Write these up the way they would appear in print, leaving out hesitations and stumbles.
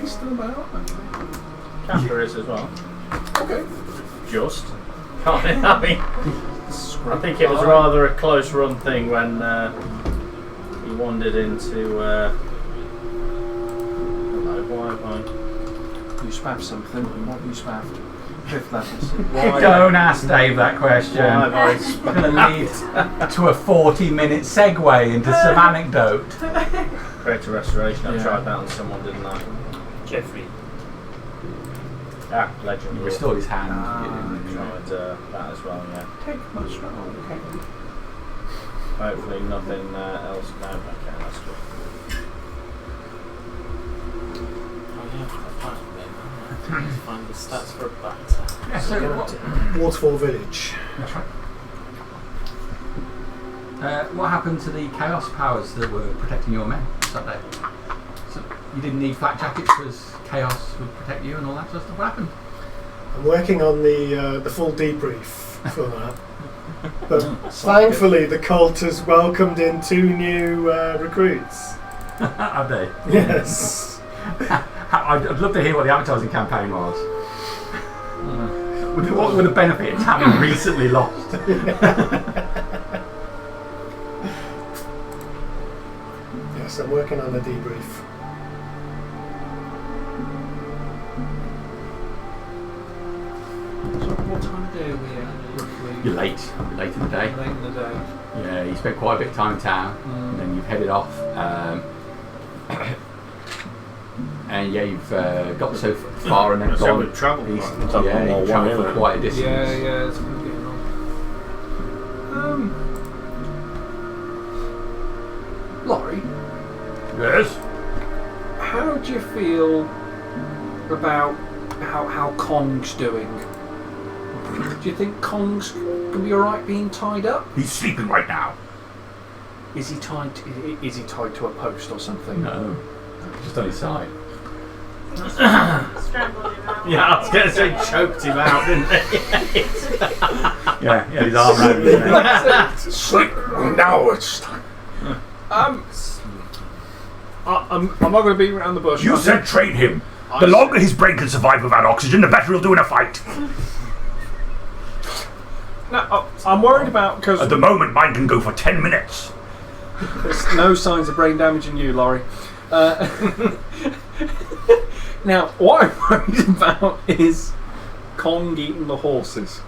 still about? Casper is as well. Okay. Just. I mean, I think it was rather a close run thing when he wandered into. Hello, why have I? You spaffed something. What have you spaffed? 5th levels. Don't ask Dave that question. Why have I It's going to lead to a 40-minute segue into some anecdote. create a restoration? I tried that on someone, didn't I? Jeffrey. Ah, legend. He restored his hand. Tried that as well, yeah. Take much trouble. Okay. Hopefully nothing else. No, okay, that's good. Oh yeah, find the stats for a bat. Yeah, so Waterfall Village. That's right. What happened to the chaos powers that were protecting your men that day? So you didn't need flak jackets because chaos would protect you and all that sort of stuff. What happened? I'm working on the full debrief for that. But thankfully, the cult has welcomed in 2 new recruits. Have they? Yes. I'd love to hear what the advertising campaign was. What were the benefits having recently lost? Yes, I'm working on the debrief. So what time of day are we at, roughly? You're late. You're late in the day. Late in the day. Yeah, you spent quite a bit of time in town, and then you've headed off. And yeah, you've got so far and then So gone we've travelled east. quite- Yeah, you've travelled for quite a distance. Yeah, it's been getting on. Laurie, Yes. how do you feel about how Kong's doing? Do you think Kong's gonna be alright being tied up? He's sleeping right now. Is he tied to a post or something? No, just on his side. Strangled him out. Yeah, I was going to say choked him out, didn't he? Yeah, his arm around his neck. Sleep now. It's time. I'm not going to beat around the bush. You said train him. The longer his brain can survive without oxygen, the better he'll do in a fight. No, I'm worried about because At the moment, mine can go for 10 minutes. there's no signs of brain damage in you, Laurie. Now, what I'm worried about is Kong eating the horses.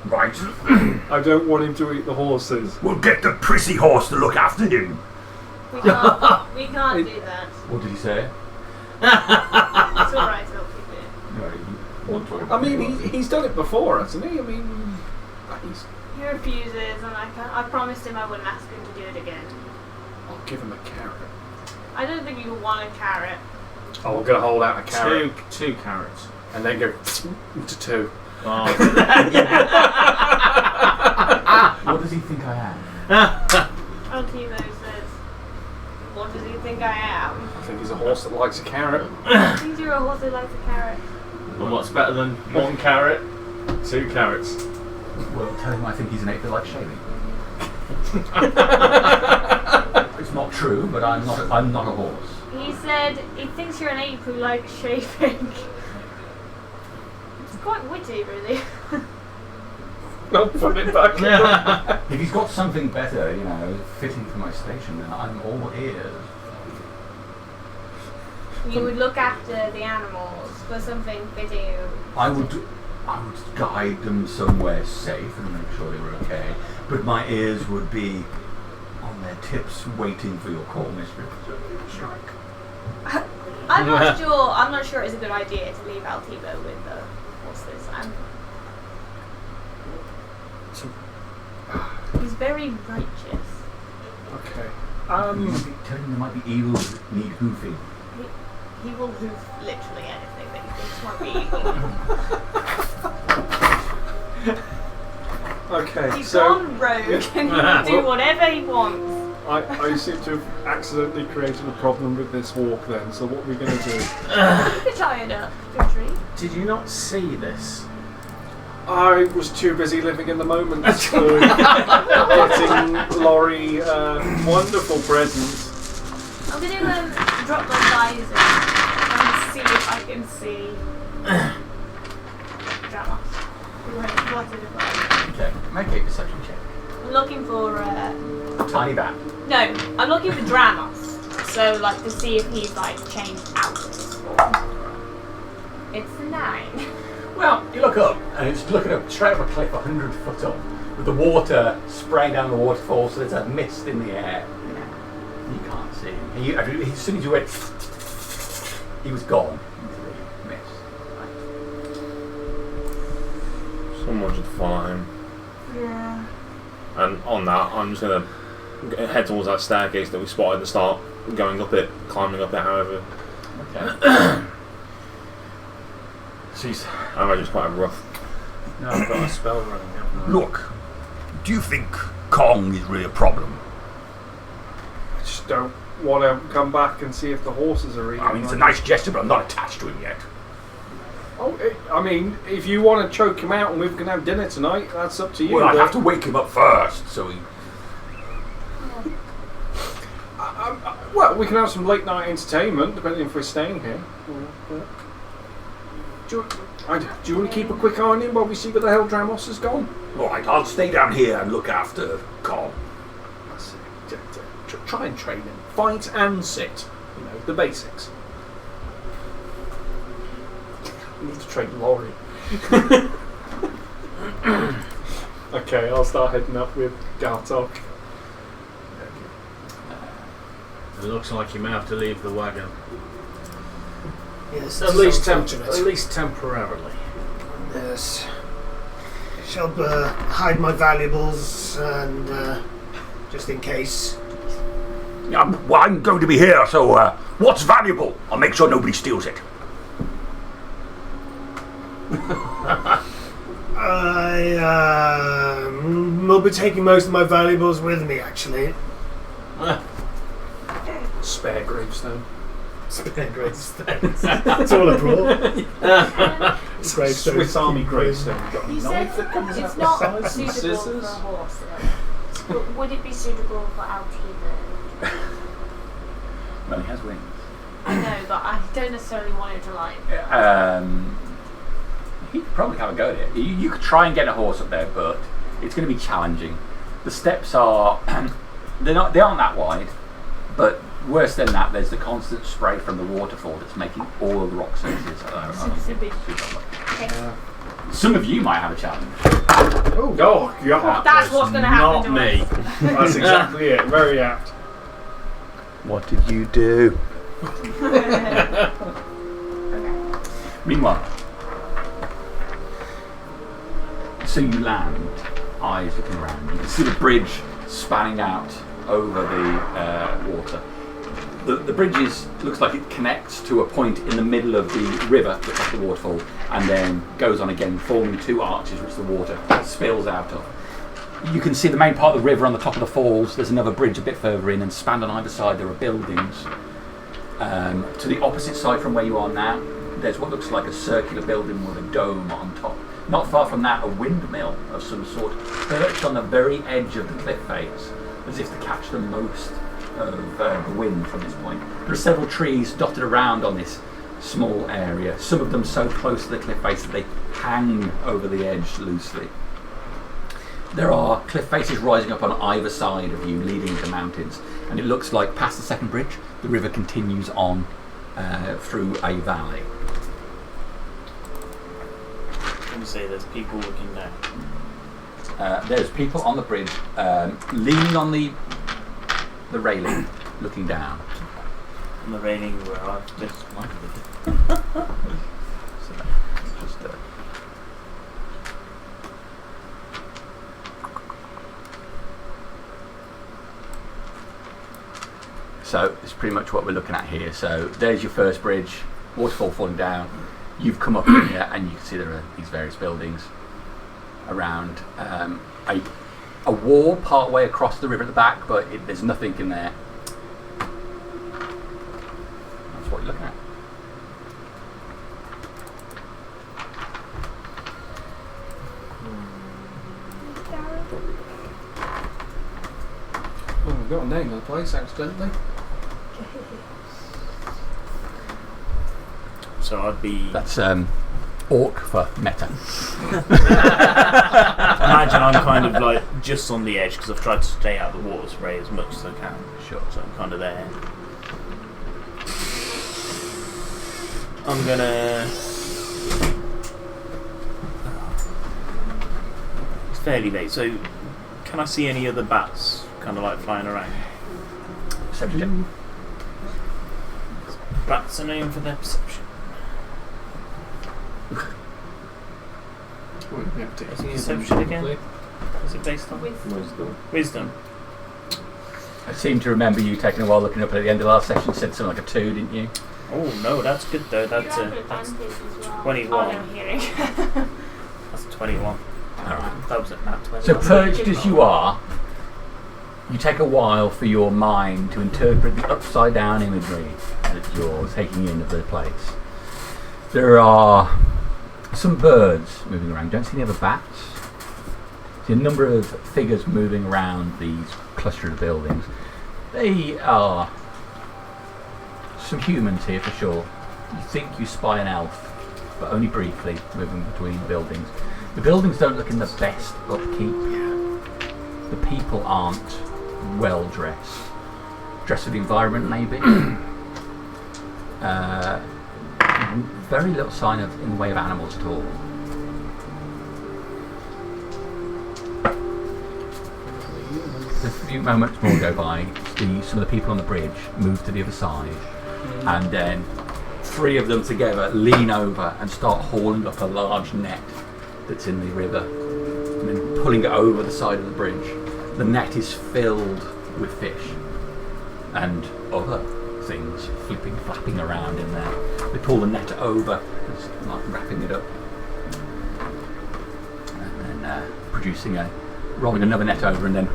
Right. I don't want him to eat the horses. We'll get the prissy horse to look after him. We can't do that. What did he say? It's alright, I'll keep it. I mean, he's done it before, hasn't he? I mean, He refuses, and I promised him I wouldn't ask him to do it again. I'll give him a carrot. I don't think you want a carrot. Oh, we're going to hold out a carrot. Two carrots. And then go into 2. Oh. What does he think I am? Antimo says, what does he think I am? I think he's a horse that likes a carrot. I think you're a horse that likes a carrot. And what's better than 1 carrot? 2 carrots. Well, tell him I think he's an ape that likes shaving. It's not true, but I'm not a horse. He said he thinks you're an ape who likes shaving. It's quite witty, really. No, put it back. If he's got something better, fitting for my station, then I'm all ears. You would look after the animals for something fitting. I would guide them somewhere safe and make sure they were okay, but my ears would be on their tips waiting for your call, mistress. I'm not sure it's a good idea to leave Altivo with the horses. He's very righteous. Okay. Tell him there might be eagles that need hoofing. He will hoof literally anything that he thinks might be evil. Okay, He's so gone rogue and he can do whatever he wants. I seem to have accidentally created a problem with this walk then, so what are we going to do? You could tie it up to a tree. Did you not see this? I was too busy living in the moment, so getting Laurie wonderful presents. I'm going to drop my visor. I'm see Dramos. We went spotted as well. Okay, make a perception check. I'm looking for Tiny bat. no, I'm looking for Dramos. So like to see if he's like changed out of his form. It's a 9. Well, you look up, and it's looking up straight up a cliff 100 foot up, with the water spraying down the waterfall, so there's a mist in the air. You can't see him. As soon as you went, he was gone into the mist. Someone should follow him. Yeah. And on that, I'm just going to head towards that staircase that we spotted at the start, going up it, climbing up it, however. Okay. She's. I imagine it's quite rough. No, I've got a spell running now. Look, do you think Kong is really a problem? I just don't want to come back and see if the horses are eating. I mean, it's a nice gesture, but I'm not attached to him yet. Oh, I mean, if you want to choke him out and we can have dinner tonight, that's up to you. Well, I'd but- have to wake him up first, so he... well, we can have some late night entertainment, depending if we're staying here. Do you want to keep a quick eye on him while we see where the hell Dramos has gone? Alright, I'll stay down here and look after Kong. That's it. Try and train him. Fight and sit. You know, the basics. We need to train Laurie. Okay, I'll start heading up with Gartok. It looks like you may have to leave the wagon. Yes, At least, unfortunate. temporarily. Yes. Shall hide my valuables and just in case. Yeah, well, I'm going to be here, so what's valuable? I'll make sure nobody steals it. I will be taking most of my valuables with me, actually. Spare gravestone. Spare gravestones. That's all I brought. Gravestones. Swiss Army gravestone. Got a You said knife that comes it's out not the sides and suitable for a scissors. horse, though. But would it be suitable for Altivo? Well, he has wings. I know, but I don't necessarily want it to like. He could probably have a go at it. You could try and get a horse up there, but it's going to be challenging. The steps are they aren't that wide, but worse than that, there's the constant spray from the waterfall that's making all of the rock surfaces. It's a bit. Some of you might have a challenge. Oh, God. Yeah. That's what's going to happen Not to me. us. That's exactly it. Very apt. What did you do? Okay. Meanwhile, so you land, eyes looking around. You can see the bridge spanning out over the water. The bridge looks like it connects to a point in the middle of the river across the waterfall, and then goes on again, forming two arches which the water spills out of. You can see the main part of the river on the top of the falls. There's another bridge a bit further in, and spanned on either side there are buildings. To the opposite side from where you are now, there's what looks like a circular building with a dome on top. Not far from that, a windmill of some sort, perched on the very edge of the cliff face, as if to catch the most of the wind from this point. There are several trees dotted around on this small area, some of them so close to the cliff face that they hang over the edge loosely. There are cliff faces rising up on either side of you, leading to mountains, and it looks like past the second bridge, the river continues on through a valley. Let me say there's people looking down. There's people on the bridge, leaning on the railing, looking down. On the railing where I've just landed. So just so it's pretty much what we're looking at here. So there's your first bridge, waterfall falling down. You've come up in here and you can see there are these various buildings around a wall part way across the river at the back, but there's nothing in there. That's what you're looking at. Oh, we've got a name of the place accidentally. So So I'd be. That's orc for meta. Imagine I'm kind of like just on the edge because I've tried to stay out of the water spray as much as I can. Sure. So I'm kind of there. I'm gonna. It's fairly late, so can I see any other bats kind of like flying around? Perception. Bats are known for their perception. Is it perception again? Is it based on wisdom? I seem to remember you taking a while looking up at the end of last session. Said something like a 2, didn't you? Oh no, that's good though. That's You have advantage as well. 21. Oh, no, hearing. That's 21. Alright. That was at that 21. So purged as you are, you take a while for your mind to interpret the upside down imagery that you're taking in of the place. There are some birds moving around. You don't see any other bats. See a number of figures moving around these cluster of buildings. They are some humans here for sure. You think you spy an elf, but only briefly, moving between buildings. The buildings don't look in the best upkeep. The people aren't well dressed. Dressed for the environment, maybe. Very little sign of in the way of animals at all. A few moments more go by. Some of the people on the bridge move to the other side, and then 3 of them together lean over and start hauling up a large net that's in the river, and then pulling it over the side of the bridge. The net is filled with fish and other things flapping around in there. They pull the net over, just like wrapping it up, and then rolling another net over, and then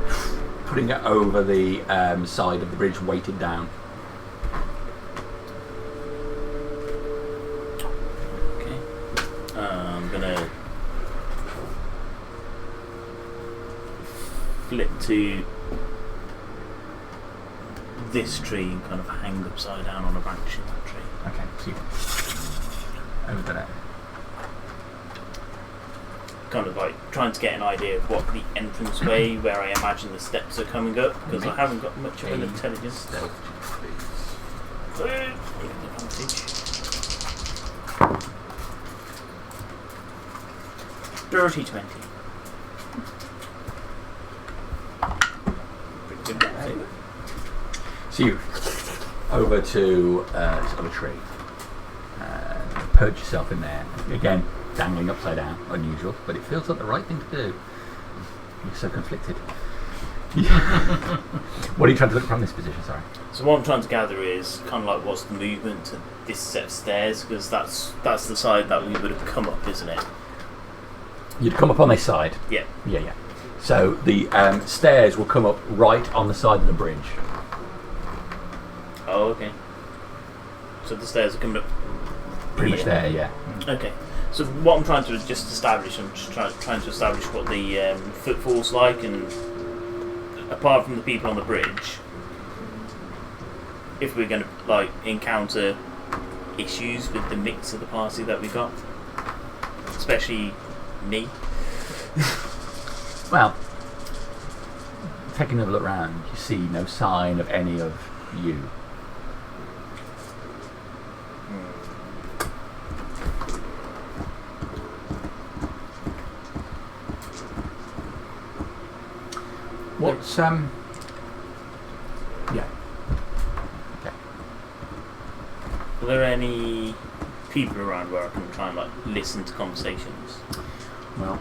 putting it over the side of the bridge, weighted down. Okay. I'm gonna flip to this tree and kind of hang upside down on a branch in that tree. Okay, so over there. Kind of like trying to get an idea of what the entrance way where I imagine the steps are coming up, because I haven't got much of an intelligence. Dirty 20. Pretty good, right? So you over to this other tree, perch yourself in there. Again, dangling upside down, unusual, but it feels like the right thing to do. You're so conflicted. What are you trying to look from this position? Sorry. So what I'm trying to gather is kind of like what's the movement to this set of stairs, because that's the side that we would have come up, isn't it? You'd come up on this side. Yeah. Yeah. So the stairs will come up right on the side of the bridge. Oh, okay. So the stairs are coming up. Pretty much there, yeah. Okay. So what I'm trying to just establish, I'm just trying to establish what the footfall's like, and apart from the people on the bridge, if we're going to like encounter issues with the mix of the party that we got, especially me. Well, taking a look around, you see no sign of any of you. What's yeah. Okay. Are there any people around where I can try and like listen to conversations? Well,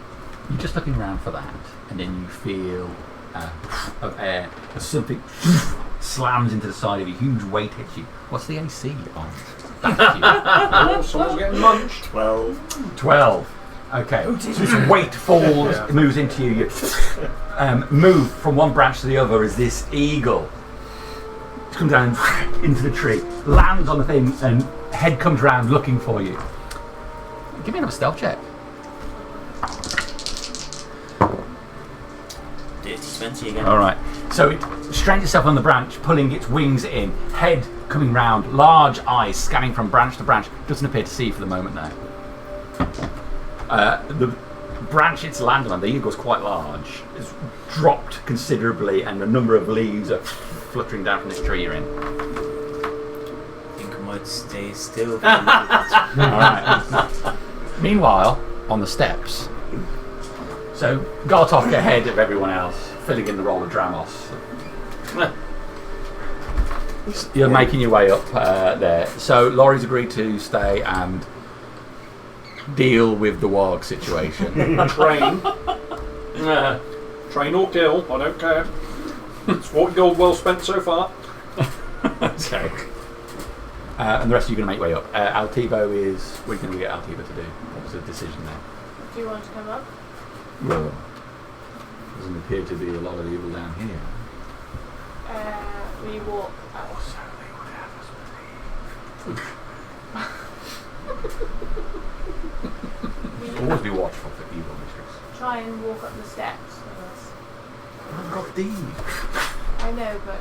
you're just looking around for that, and then you feel of air as something slams into the side of you, huge weight hits you. What's the AC on that? Someone's getting munched. 12. Okay, so this weight falls, it moves into you. You move from one branch to the other as this eagle comes down into the tree, lands on the thing, and head comes round looking for you. Give me another stealth check. Dirty 20 again. All right. So it strands itself on the branch, pulling its wings in. Head coming round, large eyes scanning from branch to branch. Doesn't appear to see for the moment there. The branch it's landed on, the eagle's quite large, is dropped considerably, and a number of leaves are fluttering down from this tree you're in. I think I might stay still. Alright. Meanwhile, on the steps, so Gartok ahead of everyone else, filling in the role of Dramos. You're making your way up there. So Laurie's agreed to stay and deal with the warg situation. Train. Train or kill, I don't care. It's what gold well spent so far. Okay. And the rest of you are going to make your way up. Altivo is... What are you going to get Altivo to do? What was the decision there? Do you want to come up? Well, doesn't appear to be a lot of evil down here. We walk up. Always be watchful for evil, mistress. Try and walk up the steps with us. I've got these. I know, but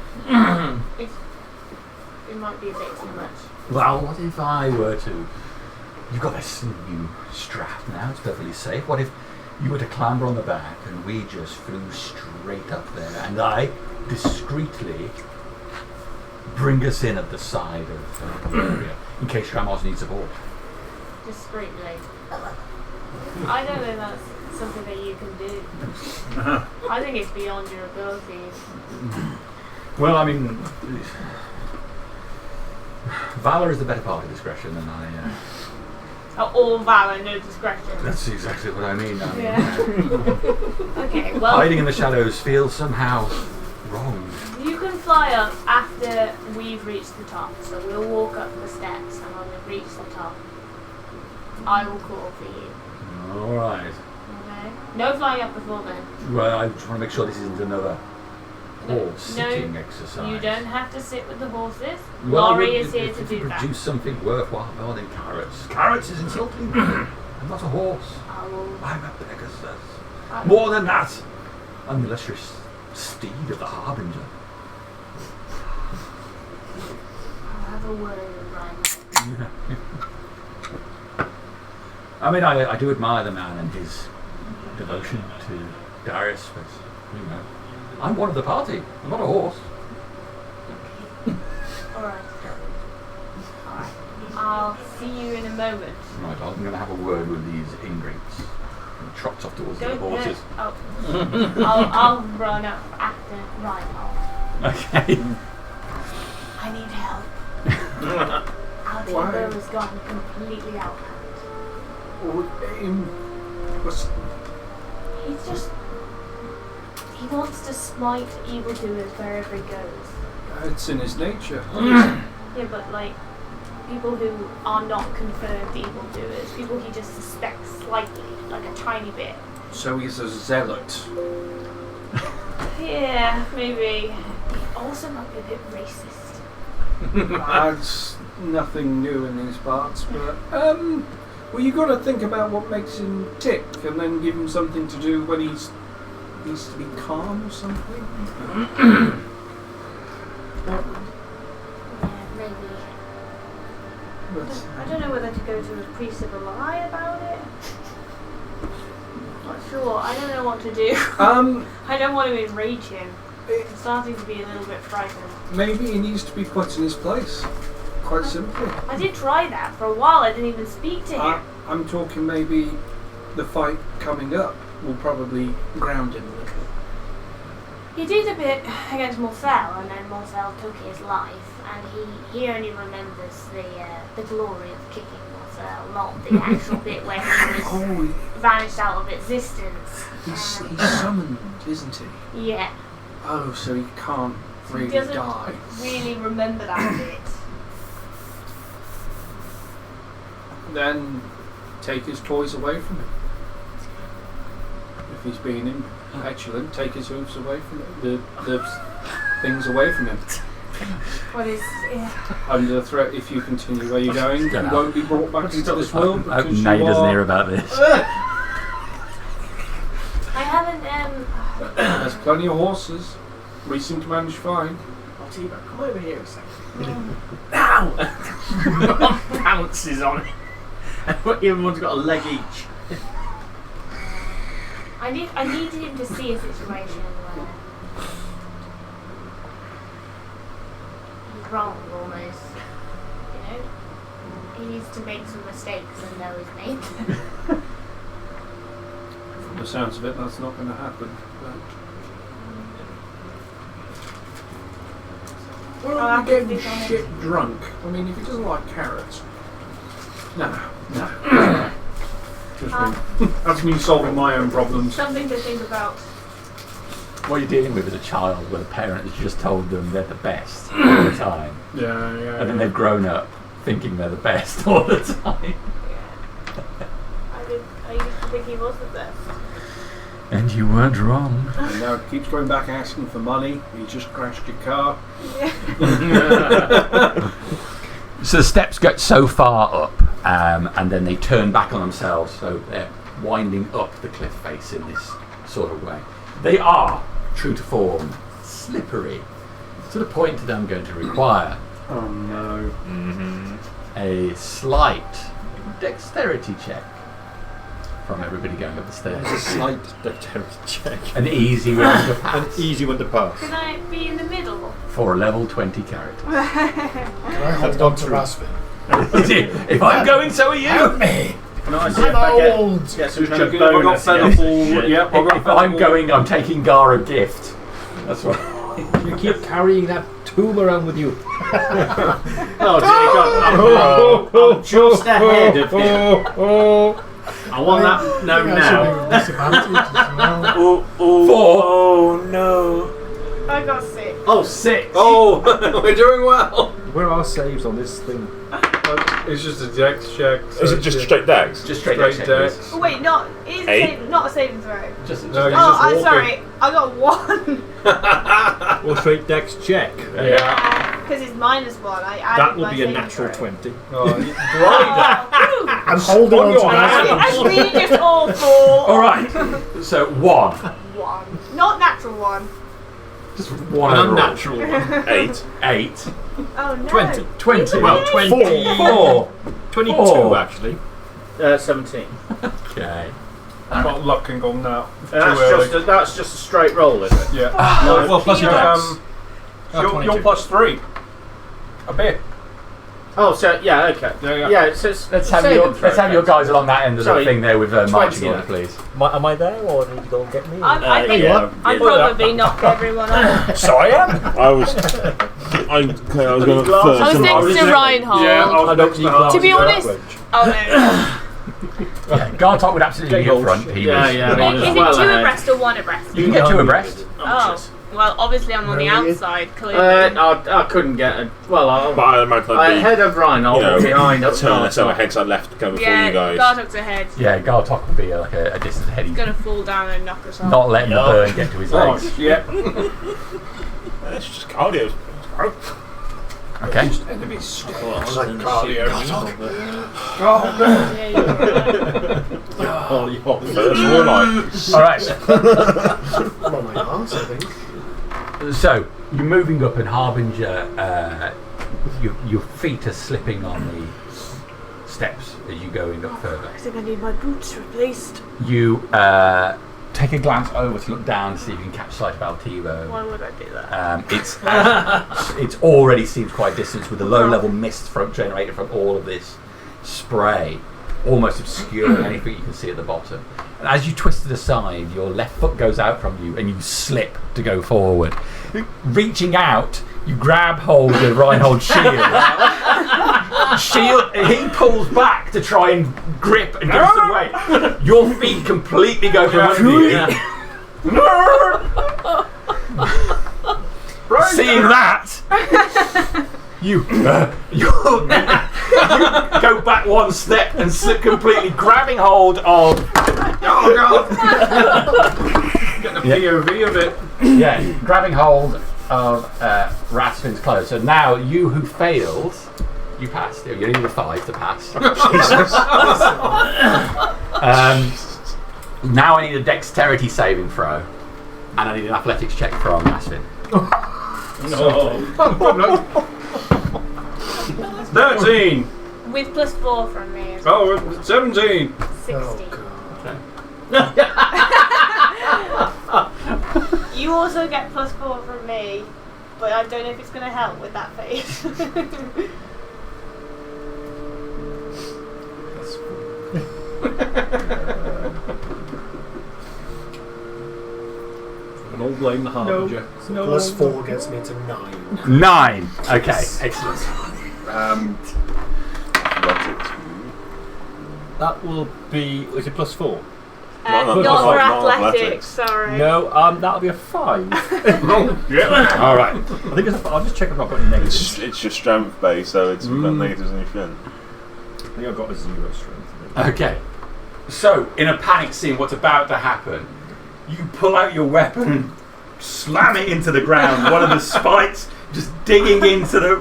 it might be a bit too much. Well, what if I were to... You've got this new strap now, it's perfectly safe. What if you were to clamber on the back and we just flew straight up there and I discreetly bring us in at the side of the area in case Ramos needs support? Discreetly. I don't know that's something that you can do. I think it's beyond your abilities. Well, I mean... Valor is the better part of discretion than I... All valor, no discretion. That's exactly what I mean. Yeah. Okay, well... Hiding in the shadows feels somehow wrong. You can fly up after we've reached the top. So we'll walk up the steps, and when we've reached the top, I will call for you. Alright. Okay? No flying up before then. Well, I just want to make sure this isn't another horse sitting exercise. You don't have to sit with the horses. Well, Laurie is here if to you do that. produce something worthwhile more than carrots. Carrots is insulting. I'm not a horse. I will. I'm a Pegasus. More than that, I'm the illustrious steed of the Harbinger. I'll have a word with Ryan. I mean, I do admire the man and his devotion to Darius, but, you know, I'm one of the party. I'm not a horse. Alright. I'll see you in a moment. Right, I'm going to have a word with these ingrates. And trots off towards the Don't horses. I'll run up after Ryan. Okay. I need help. Altivo has gone completely out. He's just... He wants to smite evildoers wherever he goes. It's in his nature. Yeah, but like, people who are not confirmed evildoers, people he just suspects slightly, like a tiny bit. So he's a zealot. Yeah, maybe. He also might be a bit racist. That's nothing new in these parts, but well, you got to think about what makes him tick, and then give him something to do when he's needs to be calm or something. Yeah, maybe. But I don't know whether to go to a priest of a lie about it. Not sure. I don't know what to do. I don't want to enrage him. I'm starting to be a little bit frightened. maybe he needs to be put in his place. Quite simply. I did try that for a while. I didn't even speak to him. I'm talking maybe the fight coming up will probably ground him a little. He did a bit against Morcel, and then Morcel took his life, and he only remembers the glory of kicking Morcel, not the actual bit where he was vanished out of existence. He's summoned, isn't he? Yeah. Oh, so he can't really He doesn't die. really remember that bit. Then take his toys away from him. If he's being petulant, take his hooves away from him. The things away from him. What is... Under threat, if you continue where you're going, you won't be brought back into this world. I hope because Nay you doesn't are- hear about this. I haven't... There's plenty of horses. Recent command is fine. Altivo, come over here a second. Now! Ron pounces on it. And everyone's got a leg each. I needed him to see a situation where he's wrong almost. You know? He needs to make some mistakes and know he's made them. From the sounds of it, that's not going to happen. Well, I'll I'm getting have to think on it. shit drunk. I mean, if he doesn't like carrots. No. Just me. That's me solving my own problems. Something to think about. What you're dealing with is a child where the parent has just told them they're the best all the time. Yeah. And then they've grown up thinking they're the best all the time. I used to think he was the best. And you weren't wrong. And now it keeps going back asking for money. You just crashed your car. So the steps go so far up, and then they turn back on themselves, so they're winding up the cliff face in this sort of way. They are, true to form, slippery, to the point that I'm going to require Oh no. a slight dexterity check from everybody going up the stairs. A slight dexterity check. An easy one to An pass easy one to pass. Can I be in the middle? for a level 20 character. Can I hold on to Raspin? If I'm going, so are you. Help me! Can I see if I old! get some Just kind of checking if I got bonus featherful. against Yep, I got If I'm featherful. going, I'm taking Gara gift. That's what. You keep carrying that tomb around with you. Oh dear God, I'm just ahead of him. I want that no now. Oh no. I got 6. Oh, 6. Oh, we're doing well. Where are saves on this thing? It's just a dex check. So Is it just straight dags? Just straight straight dex. dex? Oh, wait, not a saving throw. Just No, you Oh, just I'm walk sorry. I got 1. Or straight dex check. Yeah. Because it's -1. I added That will my be a saving natural throw. 20. Oh, Oh, I'm holding on to I Raspin. really just all 4. Alright, so 1. 1. Not natural 1. Just one An overall. unnatural one. 8. 8. Oh no. 20. 20. Well, 4. 22 Four. actually. 17. Okay. I've got luck and gone now. That's just a straight roll, is it? Yeah. No, well, plus your yours. you're plus 3. A bit. Oh, so yeah, okay. Yeah. So it's Let's have saving your throw, guys along that end of the Sorry, thing there with marching 20. order, please. Am I there or need to go and get me? I think yeah. I probably knocked everyone off. So I am. I was going glasses. first. I was and next to Reinhold. Yeah, I was next to her. To be honest, oh no. Yeah, Gartok would absolutely be up front. He Yeah, was yeah, the yeah. marcher. Is it Well 2 ahead. abreast or 1 abreast? You can get 2 abreast. Oh, well, obviously I'm on the Where are you? outside, clearly. I couldn't get a. Well, But I imagine I'd be, ahead of Reinhold, you know, behind up turn so my top. head's left go before Yeah, you guys. Gartok's ahead. Yeah, Gartok would be like a distance ahead. He's gonna fall down and knock us off. Not letting the burn get to his legs. Oh, yeah. It's just cardio. Okay. Enemy stick. Yeah, yeah. Oh, you hot. First one, like. Alright. I'm on my arse, I think. So, you're moving up and Harbinger, your feet are slipping on the steps as you're going up further. I think I need my boots replaced. You take a glance over to look down to see if you can catch sight of Altivo. Why would I do that? It's already seems quite distant with the low level mist generated from all of this spray, almost obscuring anything you can see at the bottom. And as you twist it aside, your left foot goes out from you and you slip to go forward. Reaching out, you grab hold of Reinhold's shield. He pulls back to try and grip and give some weight. Your feet completely go from under you. Seeing that, you go back one step and slip completely, grabbing hold of. Oh god! Getting a POV of it. Yeah, grabbing hold of Raspin's clothes. So now you who failed, you passed. You need a 5 to pass. Now I need a dexterity saving throw, and I need an athletics check from Raspin. No. 13. With +4 from me as well. Oh, 17. 16. God. You also get +4 from me, but I don't know if it's going to help with that face. And all blame the harbinger. No. +4 gets me to 9. 9. Okay, excellent. That will be. Is it +4? Not Not for not athletics, sorry. No, that'll be a 5. All right. I think it's I'll just check if I've got any negatives. It's your strength base, so it's got negatives in your strength. I think I've got a 0 strength. Okay. So, in a panic scene, what's about to happen? You pull out your weapon and slam it into the ground. One of the spikes just digging into the.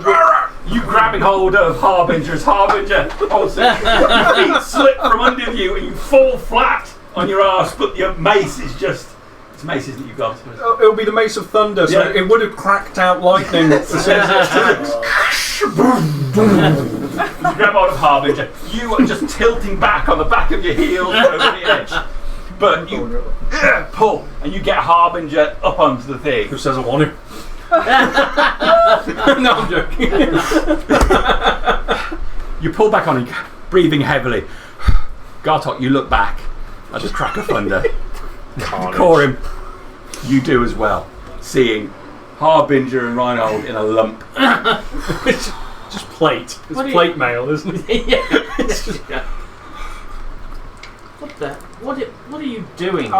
You grabbing hold of Harbinger as Harbinger holds it. Your feet slip from under you and you fall flat on your arse, but your mace is just. It's mace, isn't it? You've got. Oh, it'll be the Mace of Thunder, so Yeah. it would have cracked out lightning as soon as it strikes. You grab hold of Harbinger. You are just tilting back on the back of your heels over the edge. But you pull and you get Harbinger up onto the thing. Who says I want him? No, I'm joking. You pull back on him, breathing heavily. Gartok, you look back at the crack of thunder. Corim, you do as well, seeing Harbinger and Reinhold in a lump. It's just plate. It's plate mail, isn't it? What are you doing?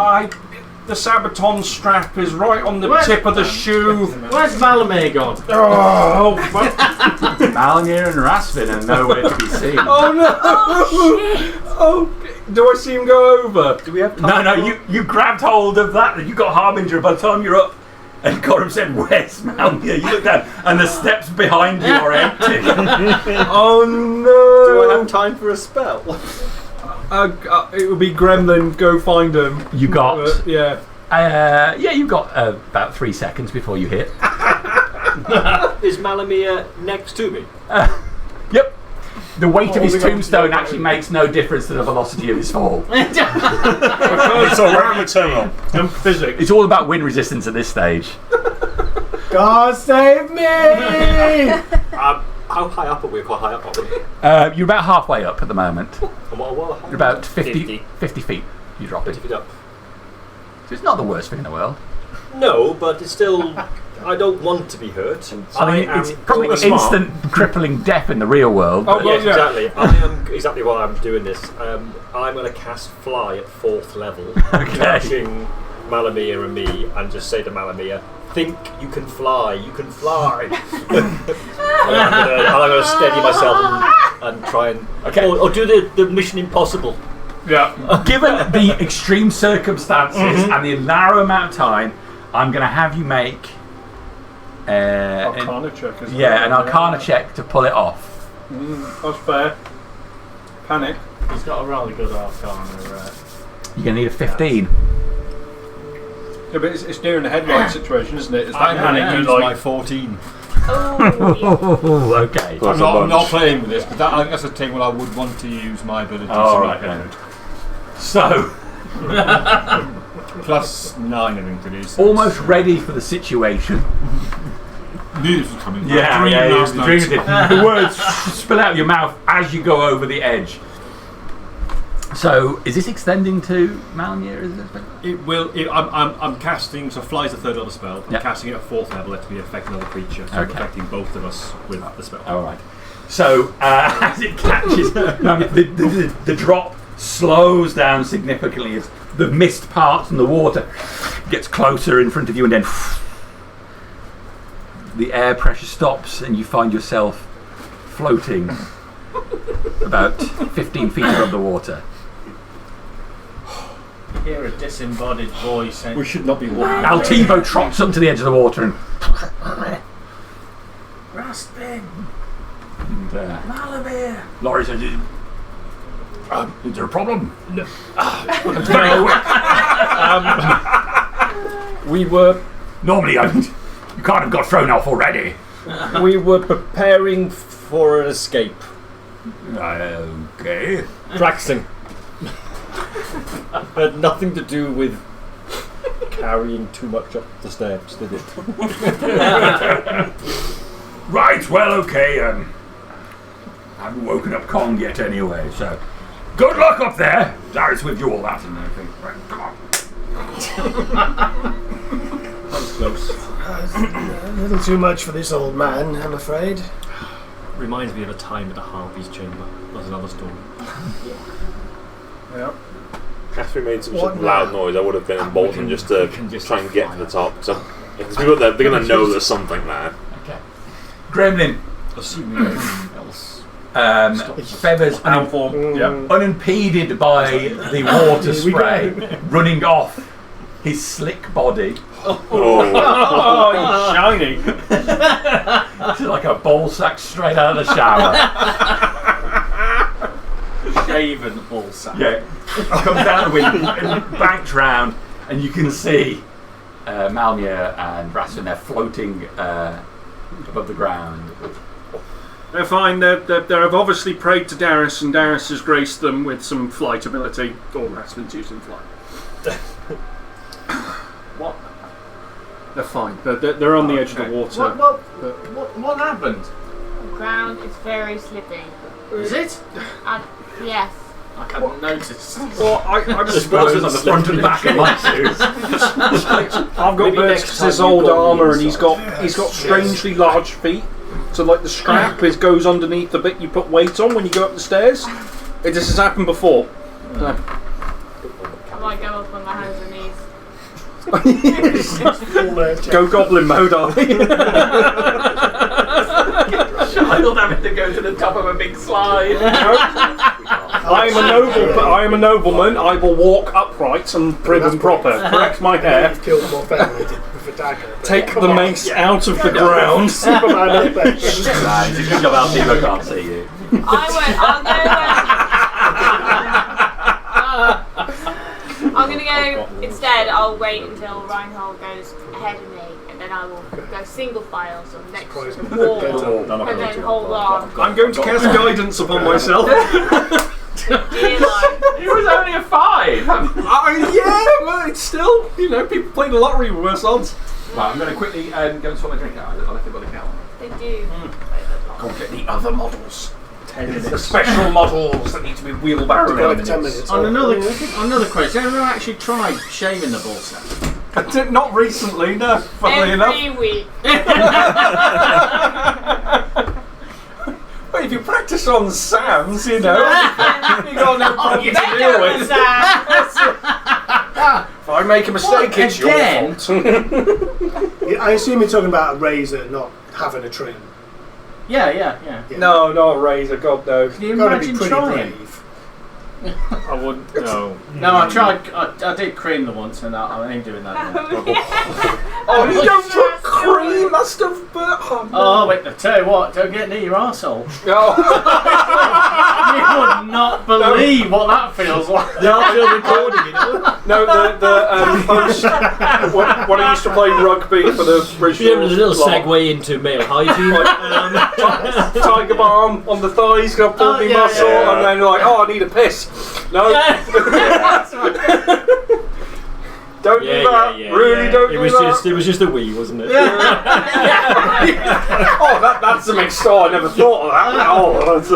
The Sabaton strap is right on the tip of the shoe. Where's Malamir gone? Oh, Malnir and Raspin are nowhere to be seen. oh no! Oh, do I see him go over? Do we have No, you grabbed hold of that. You got Harbinger. By the time you're up, and Corim said, "Where's Malnir?" You look down, and the steps behind you are empty. Oh no! Do I have time for a spell? It would be Gremlin. Go find him. You got. Yeah. You've got about 3 seconds before you hit. Is Malamir next to me? Yep. The weight of his tombstone actually makes no difference to the velocity of his fall. It's around the terminal. And physics. It's all about wind resistance at this stage. God save me! How high up are we? Quite high up, are we? You're about halfway up at the moment. And what You're about 50 50. feet. You drop it. 50 feet up. So it's not the worst thing in the world. No, but it's still. I don't want to be hurt. I mean, it's probably instant crippling death in the real world. Oh, but- well, Yes, yeah. exactly. I am exactly why I'm doing this. I'm going to cast Fly at 4th level, catching Malamir and me, and just say to Malamir, "Think you can fly? You can fly." I'm going to steady myself and try and or do the Mission Impossible. Yeah. Given the extreme circumstances and the narrow amount of time, I'm going to have you make Arcana check, isn't it? an Arcana check to pull it off. That's fair. Panic. He's got a rather good Arcana. You're going to need a 15. Yeah, but it's near in the headlight situation, isn't it? It's I that panic. haven't You used my like. 14. Oh, okay. I'm not playing with this, but I think that's a thing where I would want to use my abilities. All right, then. So, Plus 9, I think it is. almost ready for the situation. Knew this was coming. Yeah, Dreamed yeah, last you night. dreamed it. The words spill out of your mouth as you go over the edge. So, is this extending to Malnir? Is it? It will. I'm casting. So flies a 3rd level spell. I'm Yep. casting it at 4th level. Let me affect another creature. So I'm Okay. affecting both of us with the spell. All right. So, as it catches, the drop slows down significantly as the mist parts and the water gets closer in front of you, and then the air pressure stops, and you find yourself floating about 15 feet above the water. You hear a disembodied voice saying, We should not be walking. Altivo trots up to the edge of the water and Raspin! Malamir. Laurie says, "Is there a problem?" No. It's very quick. We were. Normally, You can't have got thrown off already. We were preparing for an escape. Okay. Practicing. Had nothing to do with carrying too much up the steps, did it? Right, well, okay. I haven't woken up Kong yet anyway, so good luck up there. Darius with you all that and everything. Right, come on. That was close. A little too much for this old man, I'm afraid. Reminds me of a time at the Harpy's chamber. That's another story. Yeah. After we made some What loud now? noise, I would have been emboldened just to can just try and get to fly the top. So, because people there, they're going to know there's something there. Okay. Gremlin. Assuming anything else. Feathers unimpeded by the water spray running off his slick body. Oh, Oh, he's shiny. It's like a ball sack straight out of the shower. Shaven ball sack. Yeah, comes down the wind and banks round, and you can see Malmir and Rasvin. They're floating above the ground. They're fine. They've obviously prayed to Darius, and Darius has graced them with some flight ability. Or Rasvin's using flight. What? They're fine. They're on the edge of the water. What happened? The ground is very slippy. Is it? Yes. I hadn't noticed. Well, I'm Spurs on the front and back of my shoes. I've got Maybe next Bertus' time you old go on the armour, and he's inside. got strangely large feet. So like the strap goes underneath the bit you put weight on when you go up the stairs. This has happened before. No. I might go up on my hands and knees. Go goblin mode, are we? Child having to go to the top of a big slide. I am a nobleman. I will walk upright and prim and proper. Correct my hair. You've killed more family with a dagger. Take the mace out of the ground. Superman at best. It's a good job Altiva can't see you. I'll go instead, I'll wait until Reinhold goes ahead of me, and then I will go single file, so next to the wall, and then hold on. I'm going to cast guidance upon myself. Dear life. He was only a 5. Yeah, but it's still, people play the lottery with worse odds. Right, I'm going to quickly go and sort my drink out. I left it by the counter. They do. Go get the other models. 10 minutes. The special models that need to be wheelbarrowed. Got like 10 minutes. On another question, have you ever actually tried shaving the ball sack? Not recently, no. Funnily Every enough. week. Well, if you practice on sounds, you got no problem to deal with. If I make a mistake, it's your fault. I assume you're talking about a razor, not having a trim. Yeah. No, not a razor, God no. Can you You've got to be imagine pretty trying? brave. I wouldn't. No. No, I tried. I did cream the once, and I ain't doing that anymore. Oh, you don't put cream, that stuff, but... Oh, wait, I tell you what, don't get near your arsehole. Oh. You would not believe what that feels like. They're still recording, No, the post... when I used to play rugby for the British... Yeah, there's a little segue into male hygiene. Tiger balm on the thighs, got pulled me muscle, and then like, I need a piss. No. Don't do that. Really don't do that. It was just a wee, wasn't it? Oh, that's a mixed store. I never thought of that. Oh, that's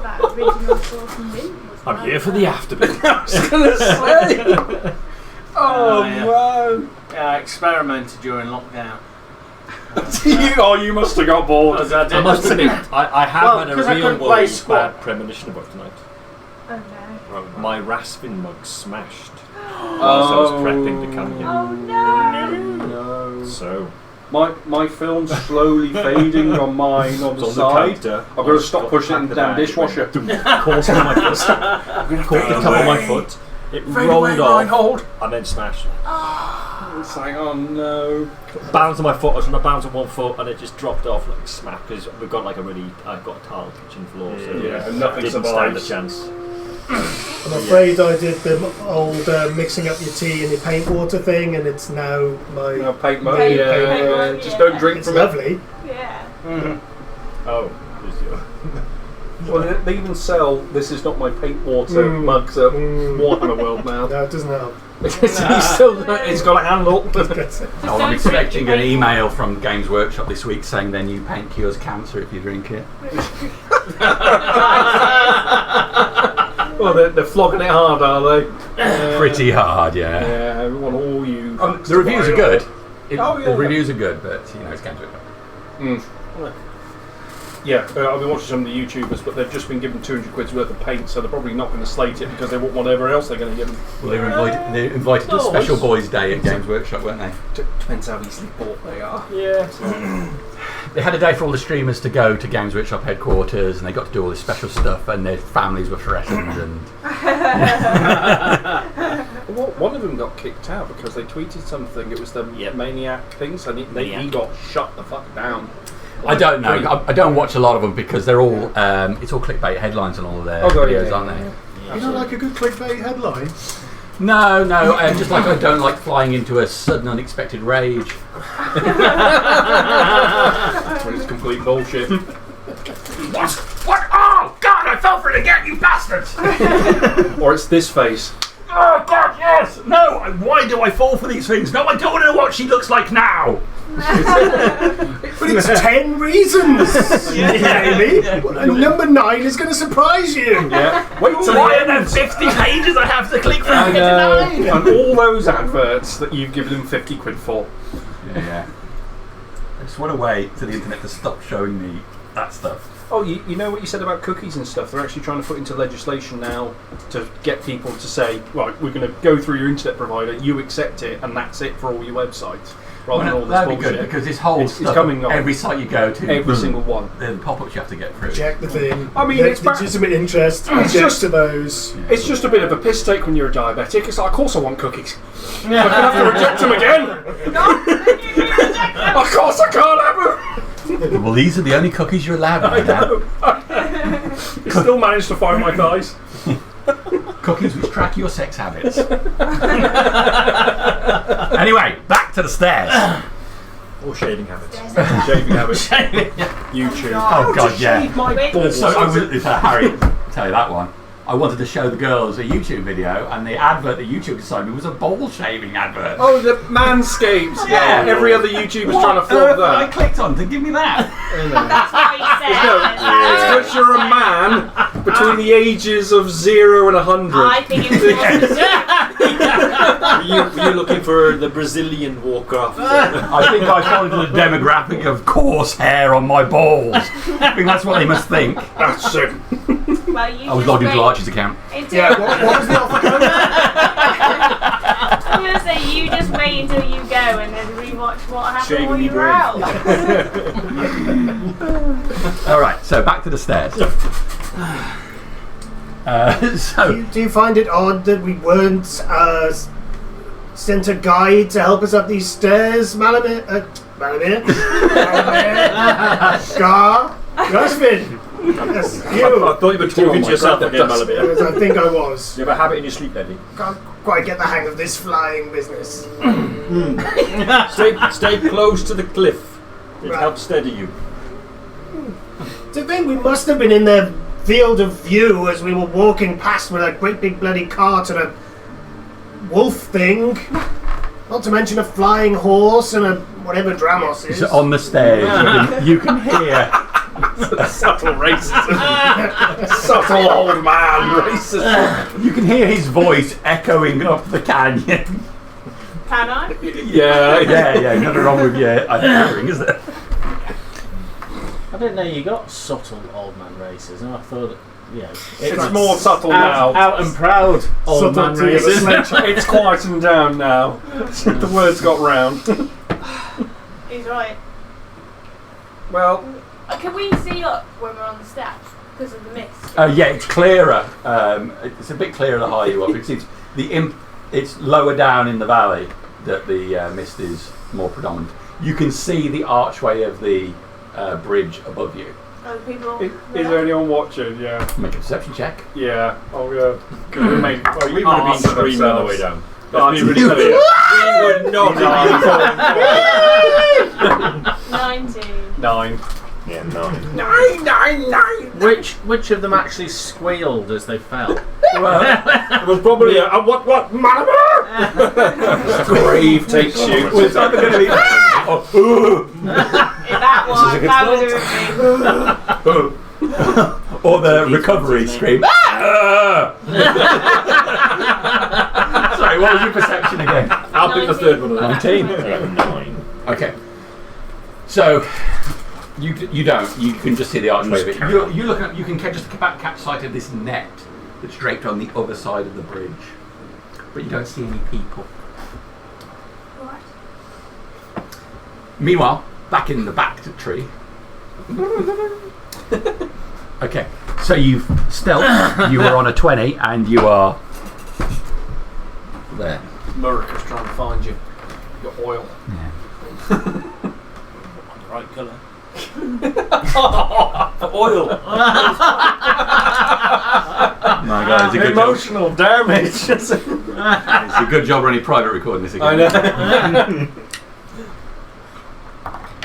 That original sauce and mint was I'm here for the afterbirth. I was gonna say. Oh man. Yeah, I experimented during lockdown. You must have got bored. I must admit, I have had a 'cause I real couldn't play world squat. bad premonition about tonight. My Rasvin mug smashed whilst I was prepping to come here. Oh no! So My film's slowly fading on mine on the it's side. counter. I've got to stop pushing it in the damn dishwasher. Caught it on my foot. Caught the cup on my foot. It rolled off and then smashed. It's like, oh no. Bounced on my foot. I was trying to bounce on one foot and it just dropped off like smack because we've got like I've got a tiled kitchen floor, so Yeah, I nothing didn't stand a survives. chance. I'm afraid I did the old mixing up your tea and your paint water thing, and it's now my paint mode. paint Yeah, mode. just don't drink It's from lovely. Yeah. Oh, just your. Well, they even sell "This is not my paint water" mugs at Warhammer World now. No, it doesn't help. It's got a handle. Oh, I'm expecting an email from Games Workshop this week saying their new paint cures cancer if you drink it. Well, they're flogging it hard, are they? Pretty hard, yeah. Yeah, everyone, all you. The reviews are good. The reviews are good, but it's Games Workshop. Yeah, I've been watching some of the YouTubers, but they've just been given 200 quid's worth of paint, so they're probably not going to slate it because they want whatever else they're going to give them. Well, they were invited to a special boys' day at Games Workshop, weren't they? Depends how easily bought they are. Yeah. They had a day for all the streamers to go to Games Workshop headquarters, and they got to do all this special stuff, and their families were threatened. And Well, one of them got kicked out because they tweeted something. It was the Maniac things, and he got shut the fuck down. I don't know. I don't watch a lot of them because they're all it's all clickbait headlines on all of their videos, aren't they? You don't like a good clickbait headline? No, just like I don't like flying into a sudden unexpected rage. When it's complete bullshit. What? What? Oh, God, I fell for it again, you bastards! Or it's this face. Oh, God, yes! No, why do I fall for these things? No, I don't know what she looks like now! But it's 10 reasons, Jamie. And number 9 is going to surprise you. Yeah. Wait till Why are there 50 pages I have to click from and, to 9? and all those adverts that you've given them 50 quid for. Yeah. I just want a way to the internet to stop showing me that stuff. Oh, you know what you said about cookies and stuff? They're actually trying to put into legislation now to get people to say, right, we're going to go through your internet provider, you accept it, and that's it for all your websites. Rather than all this that'd be bullshit. good because this whole It's stuff, coming on. every site you go to, Every single one. the pop-ups you have to get through. Check the thing. I mean, There's it's back- legitimate interest. It's Object just- to those. It's just a bit of a piss take when you're a diabetic. It's like, of course I want cookies. I'm going to have to reject them again. Of course I can't have them. Well, these are the only cookies you're allowed. I know. You still managed to find my thighs. Cookies which track your sex habits. Anyway, back to the stairs. Or shaving habits. Shaving habits. YouTube. Oh God, yeah. Shave my balls. So I was, Harry, tell you that one. I wanted to show the girls a YouTube video, and the advert that YouTube assigned me was a bowl shaving advert. Oh, the Manscaped. Yeah. Every other YouTuber's What trying to flog earth I that. clicked on to give me that. That's what he said. It's because you're a man between the ages of 0 and 100. I think it was more specific. You're looking for the Brazilian Warcraft. I think I fall into the demographic of coarse hair on my balls. I think that's what they must think. That's it. Well, you I was just logged into wait Archie's account. until- Yeah, what was the offer code? I'm going to say you just wait until you go and then rewatch what happened Shaving while me you were brain. out. All right, so back to the stairs. Do you find it odd that we weren't sent a guide to help us up these stairs, Malamir? Malamir? Gar? Gosfin? Yes, I you. thought you were talking to yourself again, Malamir. Yes, I think I was. You have a habit in your sleep, Eddie. Can't quite get the hang of this flying business. Stay close to the cliff. It Right. helps steady you. To think we must have been in their field of view as we were walking past with a great big bloody cart and a wolf thing. Not to mention a flying horse and a whatever Dramos is. So on the stairs, you can hear. Subtle racism. Subtle old man racism. You can hear his voice echoing up the canyon. Can I? Yeah. Nothing wrong with your hearing, is there? I didn't know you got subtle old man racism. I thought, It's more subtle now. out and proud old man Subtlety of a racism. It's quietened down now. The words got round. He's right. Well, Can we see up when we're on the steps because of the mist? Yeah, it's clearer. It's a bit clearer the higher you are because it's lower down in the valley that the mist is more predominant. You can see the archway of the bridge above you. Other people. Is there anyone watching? Yeah. Make a perception check. Yeah. Oh yeah. Good. Make, well, We would have been screaming on the way down. Let's be really You- clear. We would not have been 19. 9. Yeah, no. 9. Which of them actually squealed as they fell? Well, it was probably a what, Malabar? Grave takes you. Well, it's either going to be. That one, that would have been. Or the recovery scream. Sorry, what was your perception again? I'll pick the third one of that. 19. I got 9. Okay. So you don't. You can just see the archway. But you look at. You can just catch sight of this net that's draped on the other side of the bridge, but you don't see any people. What? Meanwhile, back in the back tree. Okay, so you've stealth. You were on a 20, and you are there. Murica's trying to find you. Your oil. Yeah. Right colour. Oil. My God, it's a good job. Emotional damage. It's a good job running private recording this again. I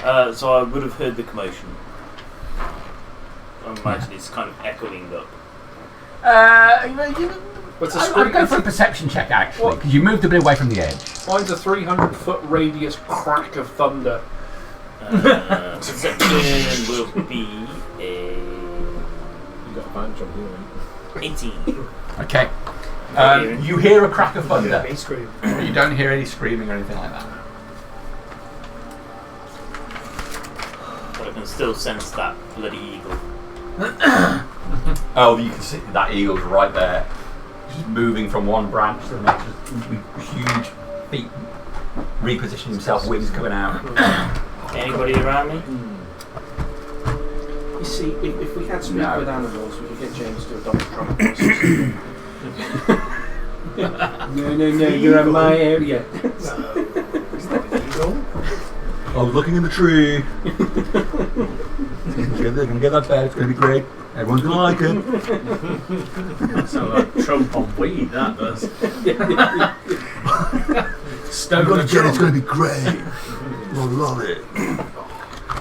know. So I would have heard the commotion. I imagine it's kind of echoing up. What's a I'd go for a perception check actually, because you moved a bit away from the edge. Mine's a 300-foot radius crack of thunder. Perception will be a You got a bunch of hearing. 18. Okay. You hear a crack of thunder. Me scream. But you don't hear any screaming or anything like that. But I can still sense that bloody eagle. Oh, you can see that eagle's right there, just moving from one branch to the next, just huge feet, repositioning himself, wings coming out. Anybody around me? You see, if we had speak No. with animals, we could get James to adopt Trump. No, you're in my area. I was looking in the tree. They're gonna get that bed. It's gonna be great. Everyone's gonna like it. Sounds like Trump on weed, that does. I'm gonna get it. It's gonna be great. You'll love it.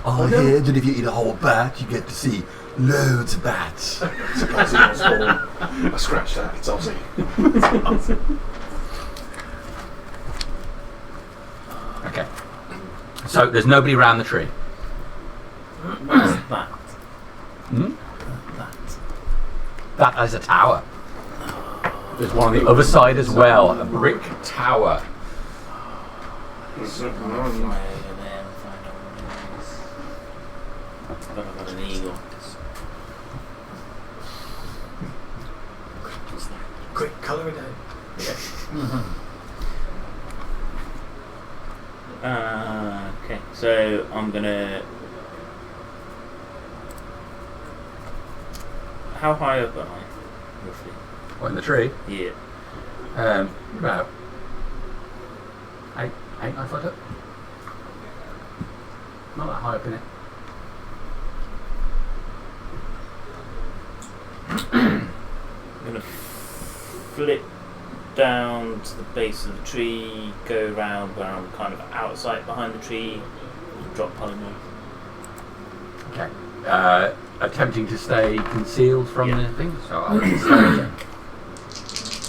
Oh, yeah, and if you eat a whole bat, you get to see loads of bats. It's a Ozzy Osbourne. I scratched that. It's Ozzy. Okay. So there's nobody around the tree. What's that? Hmm? That is a tower. There's one on the other side as well, a brick tower. I'll fly over there and find out what it is. But I've got an eagle. Quick, colour it out. Okay, so I'm gonna. How high up am I, roughly? What, in the tree? Yeah. About 8-9 foot up. Not that high up in it. I'm gonna flip down to the base of the tree, go around where I'm kind of outside behind the tree, and drop polymorph. Okay. Attempting to stay concealed from Yeah. the thing. So I'll just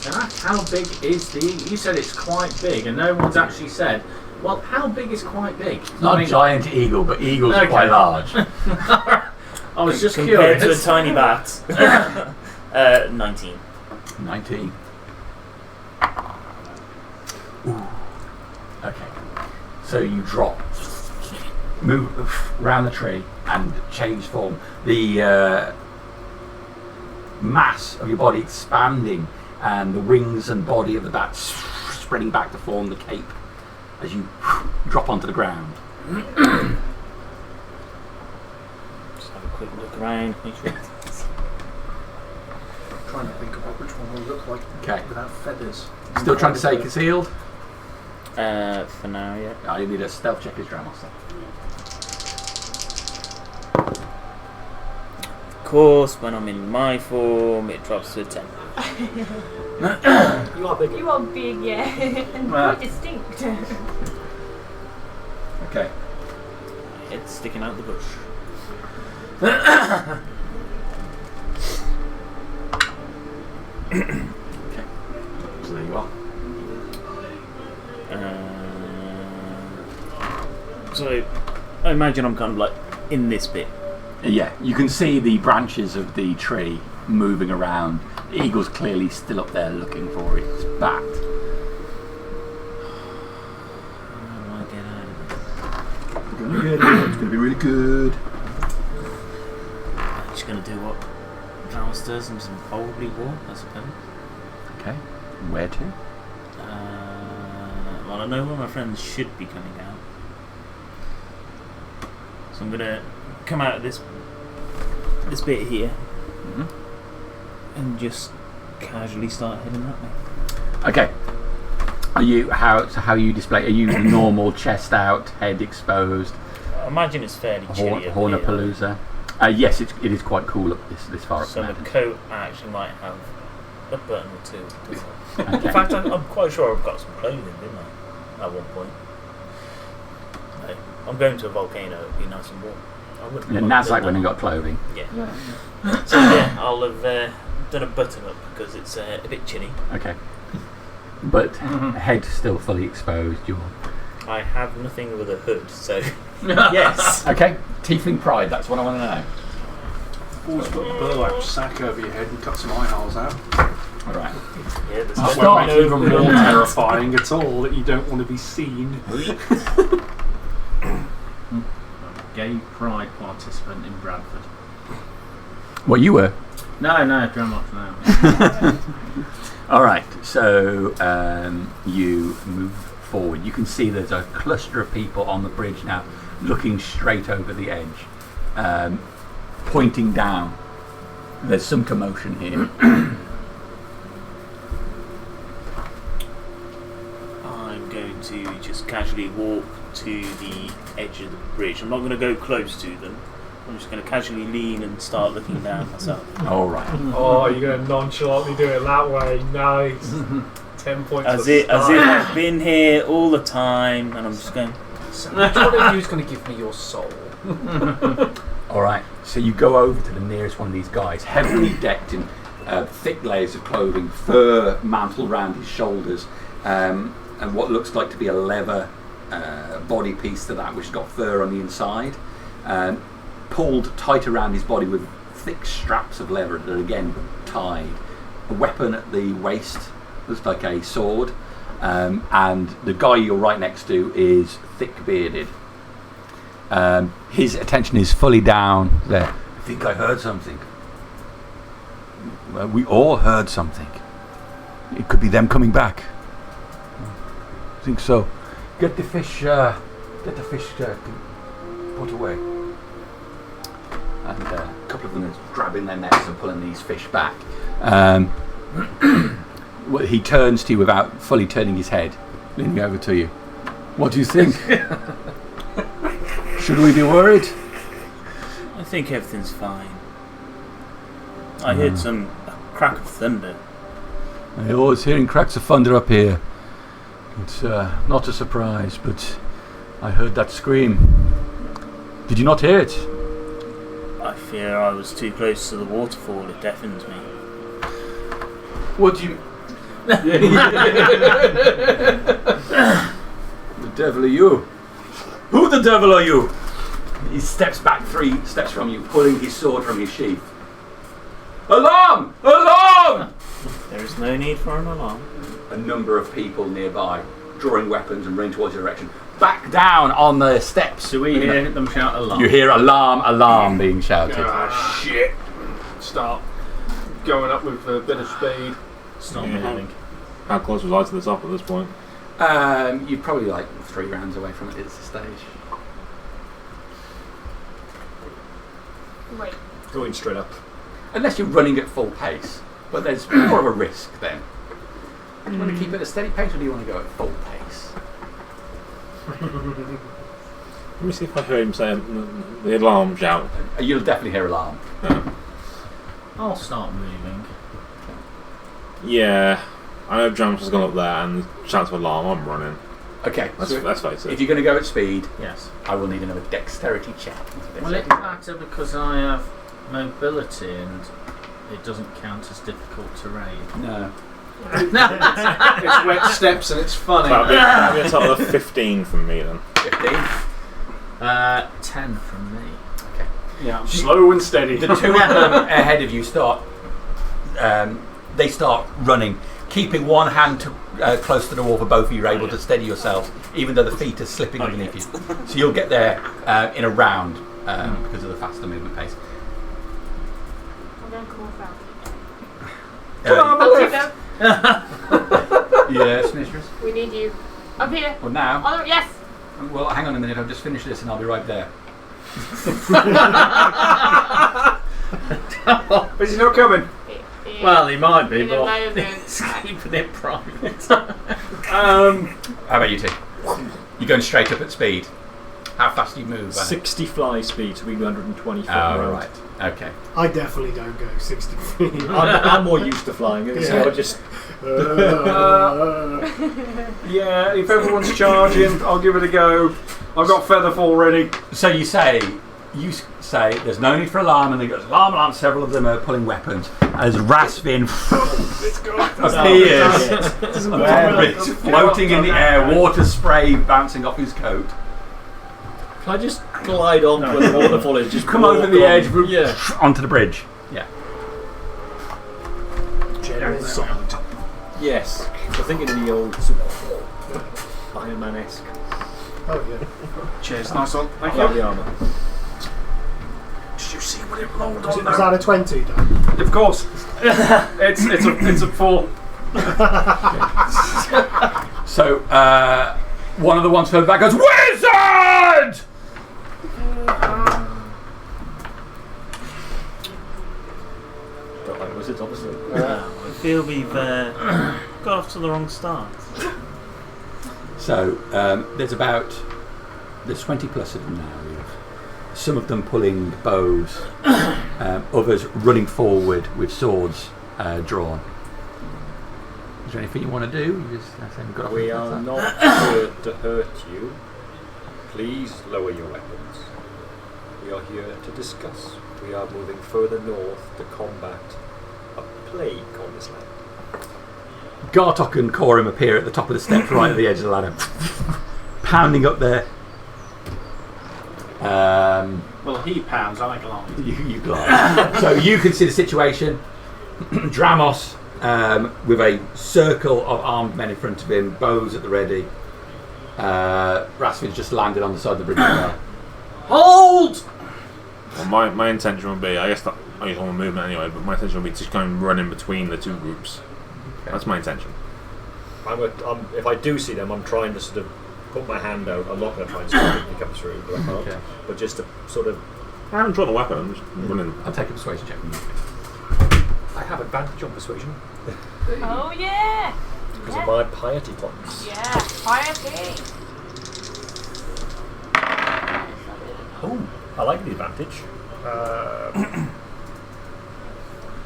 check. How big is the eagle? You said it's quite big, and no one's actually said, well, how big is quite big? Not a giant eagle, but eagles are Okay. quite large. I was just Compared curious. to a tiny bat. 19. 19. Ooh. Okay. So you drop, move around the tree, and change form. The mass of your body expanding, and the wings and body of the bat spreading back to form the cape as you drop onto the ground. Just have a quick look around, make sure. Trying to think about which one will look like Okay. without feathers. Still trying to stay concealed? For now, yeah. Oh, you need a stealth check as Dramaster. course, when I'm in my form, it drops to a 10. You are big. You are big, yeah, and quite distinct. Okay. Head sticking out the bush. Okay. So there you are. So, I imagine I'm kind of like in this bit. Yeah, you can see the branches of the tree moving around. The eagle's clearly still up there looking for its bat. How do I get out of this? We're gonna get it. It's gonna be really good. I'm just going to do what Draus does and just boldly walk, I suppose. Okay. Where to? Well, I know where my friends should be coming out. So I'm going to come out of this bit here and just casually start heading that way. Okay. Are you how you display? Are you the normal chest out, head exposed, I imagine it's fairly chilly up here. Hornapalooza? Yes, it is quite cool up this far up. So the the mountain. coat actually might have a button or two. Okay. In fact, I'm quite sure I've got some clothing, didn't I? At one point. No, I'm going to a volcano. It'd be nice and warm. I wouldn't Yeah, mind Nazak doing when that. he got clothing. Yeah. So yeah, I'll have done a button up because it's a bit chilly. Okay. But head still fully exposed. I have nothing with a hood, so yes. Okay. Tiefling pride. That's what I want to know. Always put a burlap sack over your head and cut some eye holes out. All right. Yeah, there's That Stop. won't make it even more terrifying at all that you don't want to be seen. Gay pride participant in Bradford. Well, you were. No, drum off now. All right. So you move forward. You can see there's a cluster of people on the bridge now, looking straight over the edge, pointing down. There's some commotion here. I'm going to just casually walk to the edge of the bridge. I'm not going to go close to them. I'm just going to casually lean and start looking down myself. All right. Oh, you're going to nonchalantly do it that way. Nice. 10 points. As if I've been here all the time, and I'm just going. So which one of you is going to give me your soul? All right. So you go over to the nearest one of these guys, heavily decked in thick layers of clothing, fur mantled around his shoulders, and what looks like to be a leather body piece to that, which has got fur on the inside, pulled tight around his body with thick straps of leather that are again tied. A weapon at the waist, looks like a sword, and the guy you're right next to is thick bearded. His attention is fully down there. I think I heard something. Well, we all heard something. It could be them coming back. I think so. Get the fish put away. And a couple of them are grabbing their nets and pulling these fish back. Well, he turns to you without fully turning his head, leaning over to you. What do you think? Should we be worried? I think everything's fine. I heard some crack of thunder. I always hearing cracks of thunder up here. It's not a surprise, but I heard that scream. Did you not hear it? I fear I was too close to the waterfall. It deafens me. What do you... The devil are you? Who the devil are you? He steps back 3 steps from you, pulling his sword from his sheath. Alarm! Alarm! There is no need for an alarm. A number of people nearby, drawing weapons and running towards your direction. Back down on the steps. Do we hear them shout alarm? You hear alarm, alarm being shouted. Ah, shit. Start going up with a bit of speed. Stop moving. How close was I to the top at this point? You're probably like 3 rounds away from it at this stage. Wait. Going straight up. Unless you're running at full pace. But there's more of a risk then. Do you want to keep it at a steady pace or do you want to go at full pace? Let me see if I hear him say the alarm shout. You'll definitely hear alarm. I'll start moving. Yeah. I know Jumps has gone up there and chance of alarm, I'm running. Okay, so Let's face it. if you're going to go at speed, Yes. I will need another dexterity check. Will it matter because I have mobility and it doesn't count as difficult terrain? No. It's wet steps and it's funny. That'll be a total of 15 from me then. 15. 10 from me. Okay. Yeah, slow and steady. The two of them ahead of you start. They start running, keeping one hand close to the wall for both of you. You're able to steady yourself, even though the feet are slipping underneath you. So you'll get there in a round because of the faster movement pace. I'm going to come off out. Come on, Up you go. Yes, mistress. We need you. Up here. Well, now. Oh, yes. Well, hang on a minute. I'll just finish this and I'll be right there. Is he not coming? Well, he might be, In a but moment. he's keeping it private. How about you two? You're going straight up at speed. How fast do you move? 60 fly speed to 120 foot. Oh, right. Okay. I definitely don't go 60 feet. I'm more used to flying, so I just. Yeah, if everyone's charging, I'll give it a go. I've got featherfall ready. So you say there's no need for alarm, and then goes alarm. Several of them are pulling weapons as Rasvin appears, floating in the air, water spray bouncing off his coat. Can I just glide on where the waterfall is? Just Come over the edge, onto the bridge. Yeah. General sound. Yes. I'm thinking of the old sort of Iron Man-esque. Oh yeah. Cheers, nice one. Thank I like you. the armour. Did you see what it rolled Was on? that a 20, Dan? Of course. it's a 4. So one of the ones further back goes, "Wizard!" Don't like wizards, obviously. I feel we've got off to the wrong start. So there's 20 plus of them now. Some of them pulling bows, others running forward with swords drawn. Is there anything you want to do? We are not here to hurt you. Please lower your weapons. We are here to discuss. We are moving further north to combat a plague on this land. Gartok and Corum appear at the top of the steps right at the edge of the ladder, pounding up there. Well, he pounds, I glide. You glide. So you can see the situation. Dramos with a circle of armed men in front of him, bows at the ready. Rasvin's just landed on the side of the bridge. Hold! Well, my intention would be, I guess on the movement anyway, but my intention would be to go and run in between the two groups. Okay. That's my intention. If I do see them, I'm trying to sort of put my hand out. I'm not going to try and stop it to come through, but I can't. Okay. But just to sort of. I haven't drawn a weapon, I'm just running. I'll take a persuasion check from you. I have advantage on persuasion Oh, yeah. because of my piety points. Yeah, piety. Oh, I like the advantage.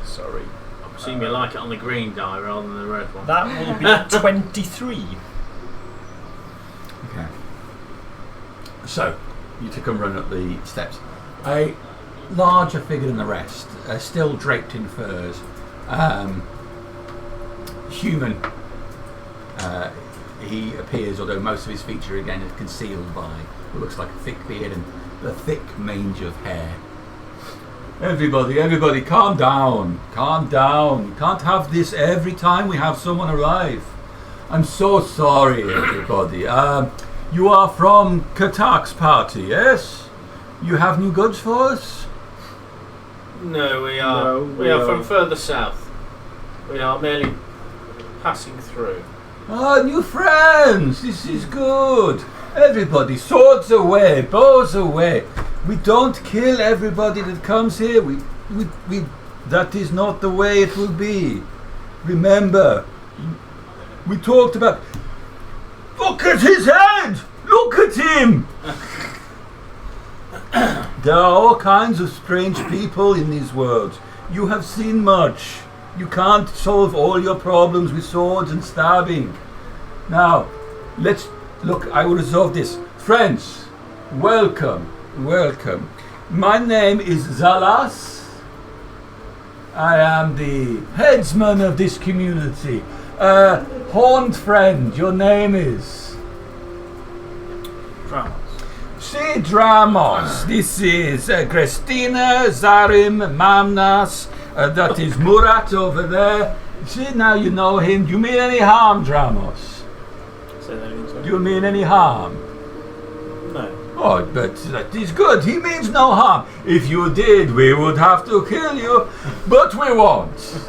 Sorry. I presume you like it on the green die rather than the red one. That will be 23. Okay. So, you two come run up the steps. A larger figure than the rest, still draped in furs. Human. He appears, although most of his feature again is concealed by what looks like a thick beard and a thick mange of hair. Everybody, calm down. Calm down. You can't have this every time we have someone arrive. I'm so sorry, everybody. You are from Katak's party, yes? You have new goods for us? No, we are. We are from further south. We are merely passing through. Ah, new friends. This is good. Everybody, swords away, bows away. We don't kill everybody that comes here. We that is not the way it will be. Remember, we talked about. Look at his head! Look at him! There are all kinds of strange people in these worlds. You have seen much. You can't solve all your problems with swords and stabbing. Now, let's look. I will resolve this. Friends, welcome. My name is Zalas. I am the headsman of this community. Horned friend, your name is? Dramos. See, Dramos. This is Christina, Zarim, Mamnas. That is Murat over there. See, now you know him. Do you mean any harm, Dramos? Say that again, sorry. Do you mean any harm? No. Oh, but that is good. He means no harm. If you did, we would have to kill you. But we won't.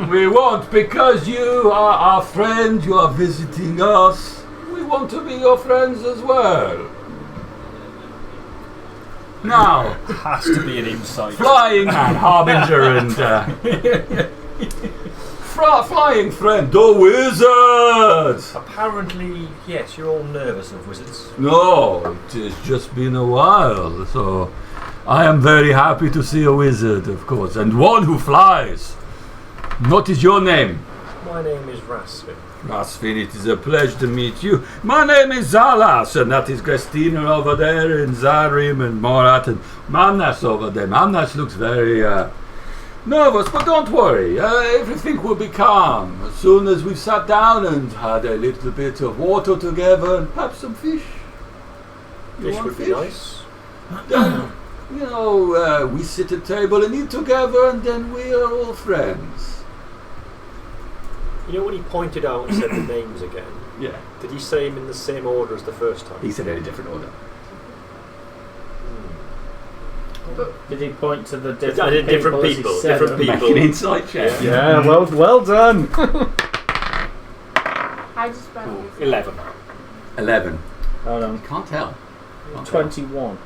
We won't, because you are our friend. You are visiting us. We want to be your friends as well. Now, Has to be an insight. Flying Man, Harbinger, and flying friend, the wizard. Apparently, yes, you're all nervous of wizards. No, it has just been a while, so I am very happy to see a wizard, of course, and one who flies. What is your name? My name is Rasvin. Rasvin, it is a pleasure to meet you. My name is Zalas, and that is Christina over there, and Zarim, and Morat, and Mamnas over there. Mamnas looks very nervous, but don't worry. Everything will be calm as soon as we've sat down and had a little bit of water together and perhaps some fish. You Fish want would be nice. Then, we sit at table and eat together, and then we are all friends. You know when he pointed out and said the names again? Yeah. Did he say them in the same order as the first time? He said it in a different order. Did he point to the I did different as he people. said Different them? people. Make an insight check. Yeah, well done. I just spelled it. 11. 11. Hold on. Can't tell. 21.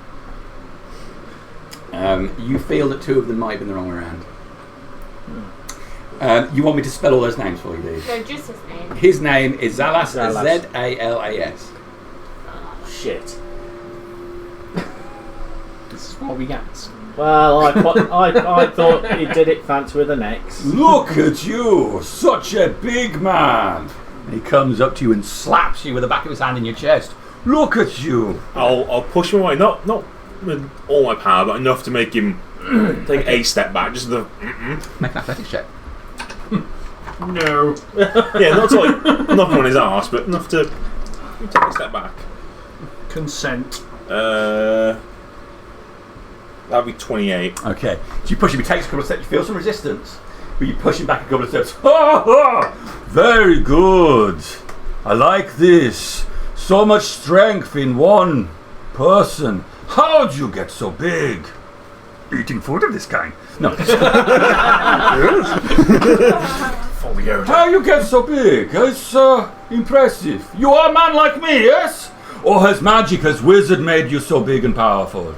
You feel that two of them might have been the wrong way around. You want me to spell all those names for you, do you? No, just his name. His name is Zalas, Zalas. Z-A-L-A-S. Shit. This is what we get. Well, I thought he did it fancy with an X. Look at you, such a big man. And he comes up to you and slaps you with the back of his hand in your chest. Look at you. I'll push him away, not with all my power, but enough to make him take a step back. Just the Make an athletics check. No. yeah, not to like knock him on his arse, but enough to take a step back. Consent. That'd be 28. Okay. So you push him, he takes a couple of steps, you feel some resistance, but you push him back a couple of steps. Ha ha! Very good. I like this. So much strength in one person. How'd you get so big? Eating food of this kind. No. How you get so big? It's impressive. You are a man like me, yes? Or has magic, has wizard made you so big and powerful?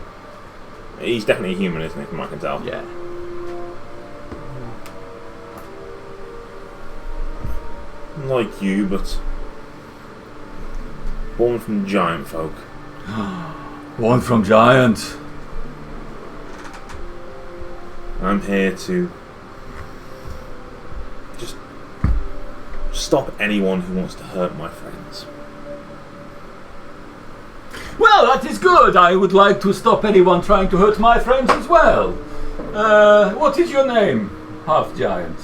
He's definitely a human, isn't he, from what I can tell? Yeah. Like you, but born from giant folk. One from giant. I'm here to just stop anyone who wants to hurt my friends. Well, that is good. I would like to stop anyone trying to hurt my friends as well. What is your name, half-giant?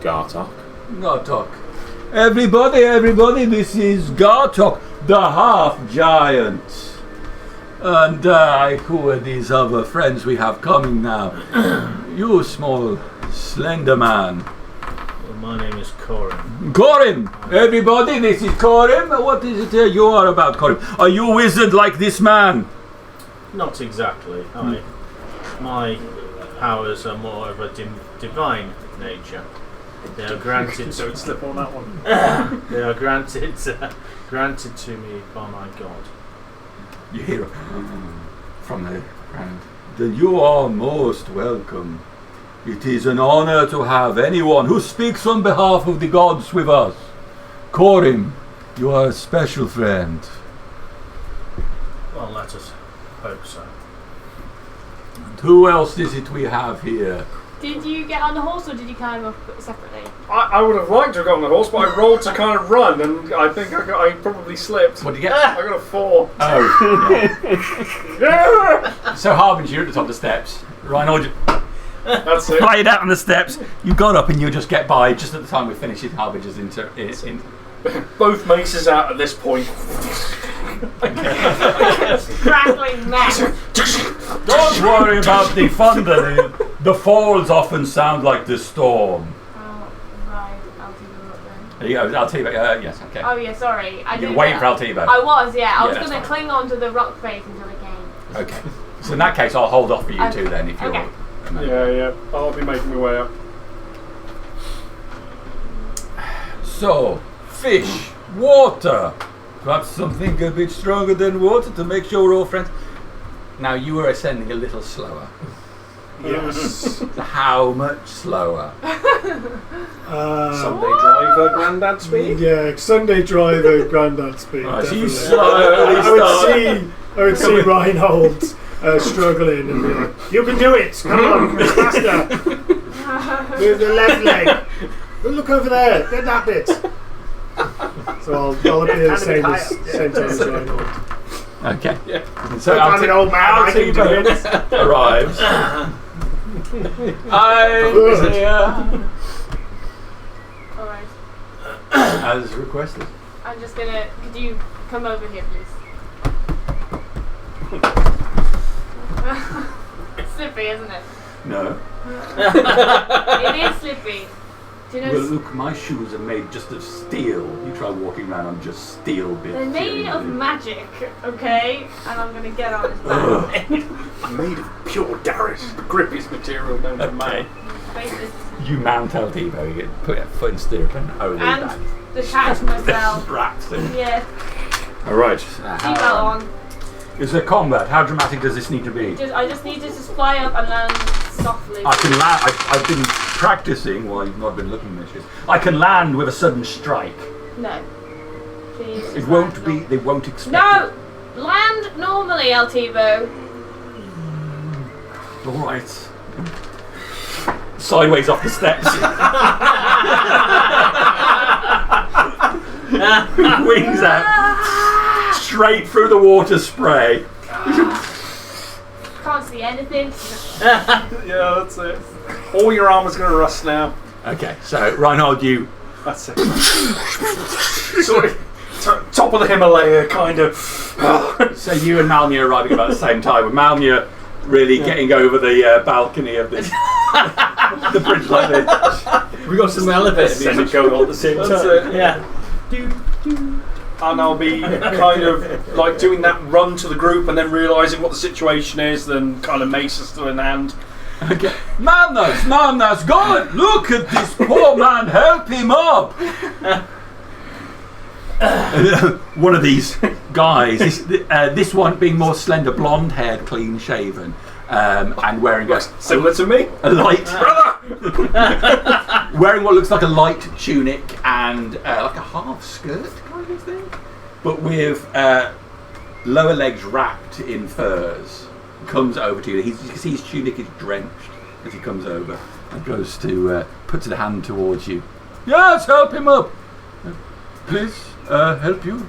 Gartok. Gartok. Everybody, this is Gartok, the half-giant. And who are these other friends we have coming now? You small, slender man. Well, my name is Corin. Corin! Everybody, this is Corin. What is it you are about, Corin? Are you a wizard like this man? Not exactly. My powers are more of a divine nature. They are granted. Don't slip on that one. They are granted to me by my God. You hear it from the ground. Then you are most welcome. It is an honor to have anyone who speaks on behalf of the gods with us. Corin, you are a special friend. Well, let us hope so. And who else is it we have here? Did you get on the horse or did you climb up separately? I would have liked to have got on the horse, but I rolled to kind of run, and I think I probably slipped. What did you get? I got a 4. Oh. Yeah. So Harbinger, you're at the top of the steps. Reinhold, That's it. fly it out on the steps. You got up and you just get by just at the time we finish it. Harbinger's in. Both maces out at this point. Crackling mess. Don't worry about the thunder. The falls often sound like the storm. Oh, right. I'll do the rock then. There you go. Altiba. Yes, okay. Oh, yeah, sorry. You're waiting for Altiba. I was, yeah. I was that's going to fine. cling on to the rock face until it came. Okay. So in that case, I'll hold off for you Okay. two then, if you're. Okay. Yeah. I'll be making my way up. So, fish, water. Perhaps something a bit stronger than water to make sure we're all friends. Now you were ascending a little slower. Yes. How much slower? Sunday driver, granddad speed. Yeah, Sunday driver, granddad speed. Right, so you definitely. slowly I would see Reinhold struggling and be like, "You can do it! Come on, it's faster! Move the left leg. Look over there. Get that bit." So I'll appear the same time as Reinhold. Okay. Yeah. So I'm an old man. I can do it. arrives. I'm here. Alright. As requested. I'm just going to... Could you come over here, please? It's slippy, isn't it? No. It is slippy. Do you know... Well, look, my shoes are made just of steel. You try walking around on just steel bits. They're made of magic, okay? And I'm going to get on his back. Made of pure Garrett. The grippiest material known to man. Face this. You mount Altivo, you get put your foot in stirrup and over And back. detach myself. Rats in. Yeah. Alright. Seatbelt on. It's a combat. How dramatic does this need to be? I just need to just fly up and land softly. I can land. I've been practicing while you've not been looking at this. I can land with a sudden strike. No. Please. It just won't land be. normal. They won't expect No! Land normally, Altivo. it. All right. Sideways off the steps. Wings out. Straight through the water spray. Can't see anything. Yeah, that's it. All your armour's going to rust now. Okay, so Reinhold, you. That's it. Sort of top of the Himalaya, kind of. So you and Malmir are arriving about the same time, with Malmir really getting over the balcony of this, the bridge like this. We got some elevator music going on at the same That's time. it. Yeah. And I'll be kind of like doing that run to the group and then realising what the situation is, then kind of mace is still in hand. Okay. Manas, God, look at this poor man. Help him up. One of these guys, this one being more slender, blonde-haired, clean-shaven, and wearing Similar to me. a light, wearing what looks like a light tunic and like a half skirt kind of thing, but with lower legs wrapped in furs, comes over to you. You can see his tunic is drenched as he comes over and goes to puts his hand towards you. Yes, help him up. Please, help you.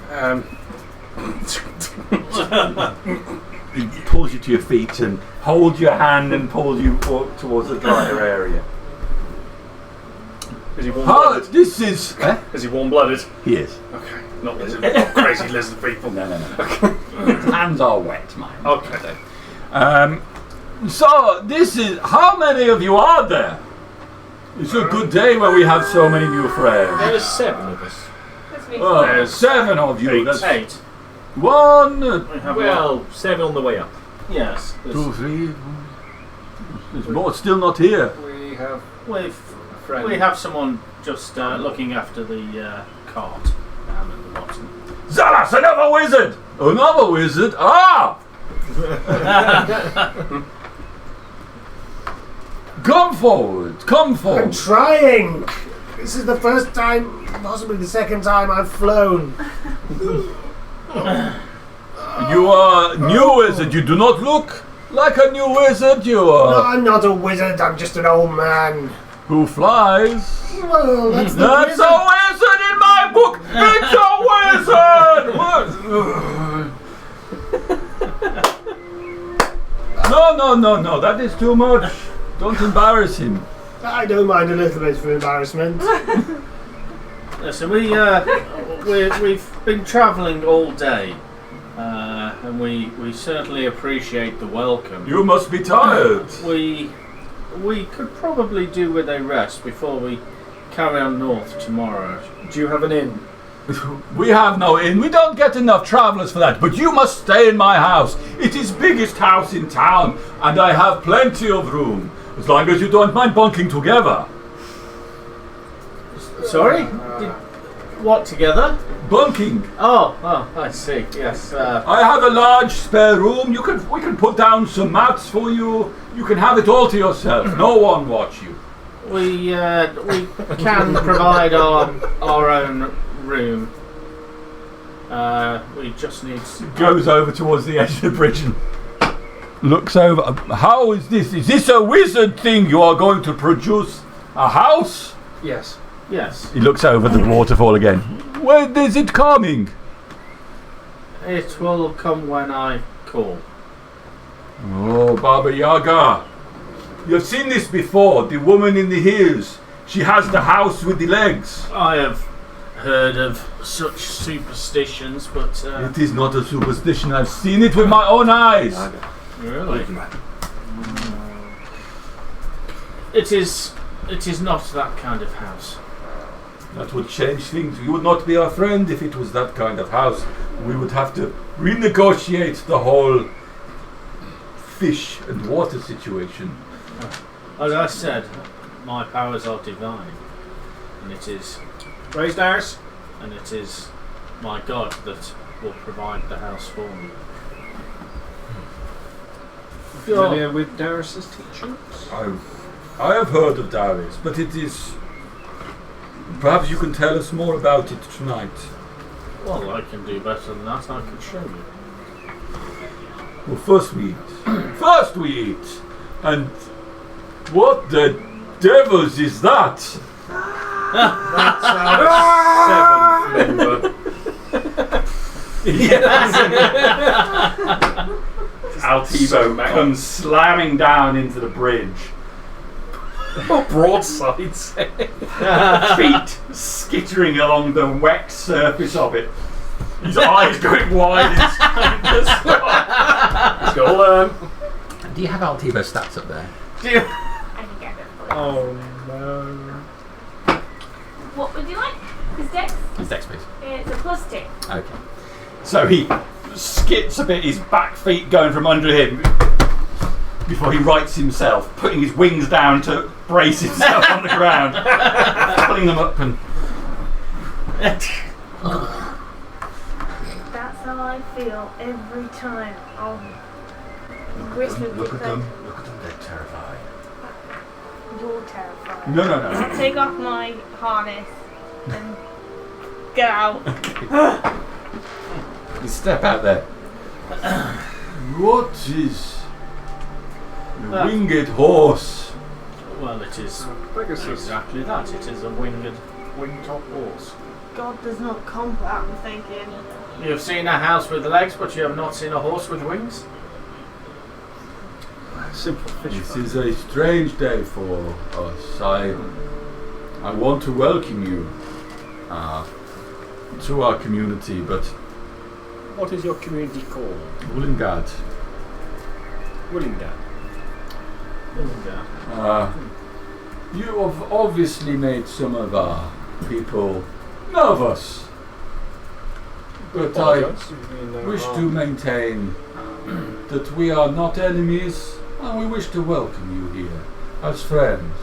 He pulls you to your feet and holds your hand and pulls you towards the drier area. Is he Hard. warm-blooded? This is. Is he warm-blooded? He is. Okay. Not lizard. Not crazy lizard people. No. His hands are wet, mine. Okay. So this is. How many of you are there? It's a good day when we have so many new friends. There's 7 of us. That's me. Oh, There's 7 of you. 8. That's 8. 1, We have Well, 7 on the way up. Yes. 2, 3. There's more still not here. We have We have someone just looking after the cart down at the bottom. Zalas, another wizard! Another wizard? Ah! Come forward, come I'm forward. trying. This is the first time, possibly the second time I've flown. You are new wizard, you do not look Like a new wizard you No, are. I'm not a wizard. I'm just an old man. Who flies? Well, that's the That's wizard. a wizard in my book! It's a wizard! No, that is too much. Don't embarrass him. I don't mind a little bit of embarrassment. Listen, we've been travelling all day, and we certainly appreciate the welcome. You must be tired. We could probably do with a rest before we carry on north tomorrow. Do you have an inn? We have no inn. We don't get enough travellers for that. But you must stay in my house. It is biggest house in town, and I have plenty of room. As long as you don't mind bunking together. Sorry? What together? Bunking. Oh, I see. Yes. I have a large spare room. We can put down some mats for you. You can have it all to yourself. No one watch you. We can provide our own room. We just need. Goes over towards the edge of the bridge and looks over. How is this? Is this a wizard thing? You are going to produce a house? Yes. Yes. He looks over the waterfall again. When is it coming? It will come when I call. Oh, Baba Yaga. You've seen this before. The woman in the hills. She has the house with the legs. I have heard of such superstitions, but It is not a superstition. I've seen it with my own eyes. really, it is not that kind of house. That would change things. You would not be our friend if it was that kind of house. We would have to renegotiate the whole fish and water situation. As I said, my powers are divine, and it is Raised ours? and it is my God that will provide the house for me. Familiar with Darius's teachings? I have heard of Darius, but it is... Perhaps you can tell us more about it tonight. Well, I can do better than that. I can show you. Well, first we eat. First we eat! And what the devils is that? That's Altibo comes slamming down into the bridge. Broadsides. Feet skittering along the wet surface of it. His eyes going wide. He's got learn. Do you have Altibo stats up there? I can get it for you. Oh no. What would you like? His dex? His dex, please. It's a +2. Okay. So he skits a bit, his back feet going from under him before he rights himself, putting his wings down to brace himself on the ground, pulling them up and... That's how I feel every time. Grist Look at them, they're terrified. You're terrified. No. I take off my harness and get out. You step out there. What is a winged horse? Well, it is Pegasus. exactly that. It is a winged-top horse. God does not combat, I'm thinking. You have seen a house with legs, but you have not seen a horse with wings? Simple fish. This is a strange day for us. I want to welcome you to our community, but What is your community called? Wollingard. Willingdale. You have obviously made some of our people nervous, but I wish to maintain that we are not enemies, and we wish to welcome you here as friends.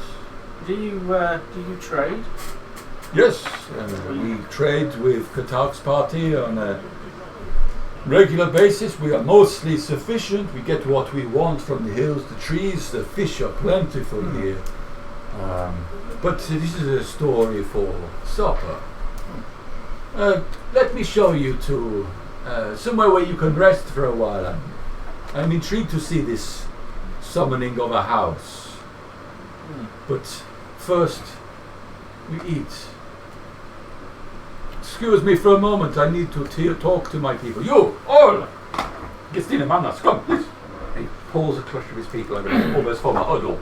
Do you trade? Yes, we trade with Katak's party on a regular basis. We are mostly sufficient. We get what we want from the hills, the trees, the fish are plentiful here. But this is a story for supper. Let me show you to somewhere where you can rest for a while and I'm intrigued to see this summoning of a house. But first, we eat. Excuse me for a moment, I need to talk to my people. You, all! Gestina Manas, come, please. He pulls a cluster of his people over and almost form a huddle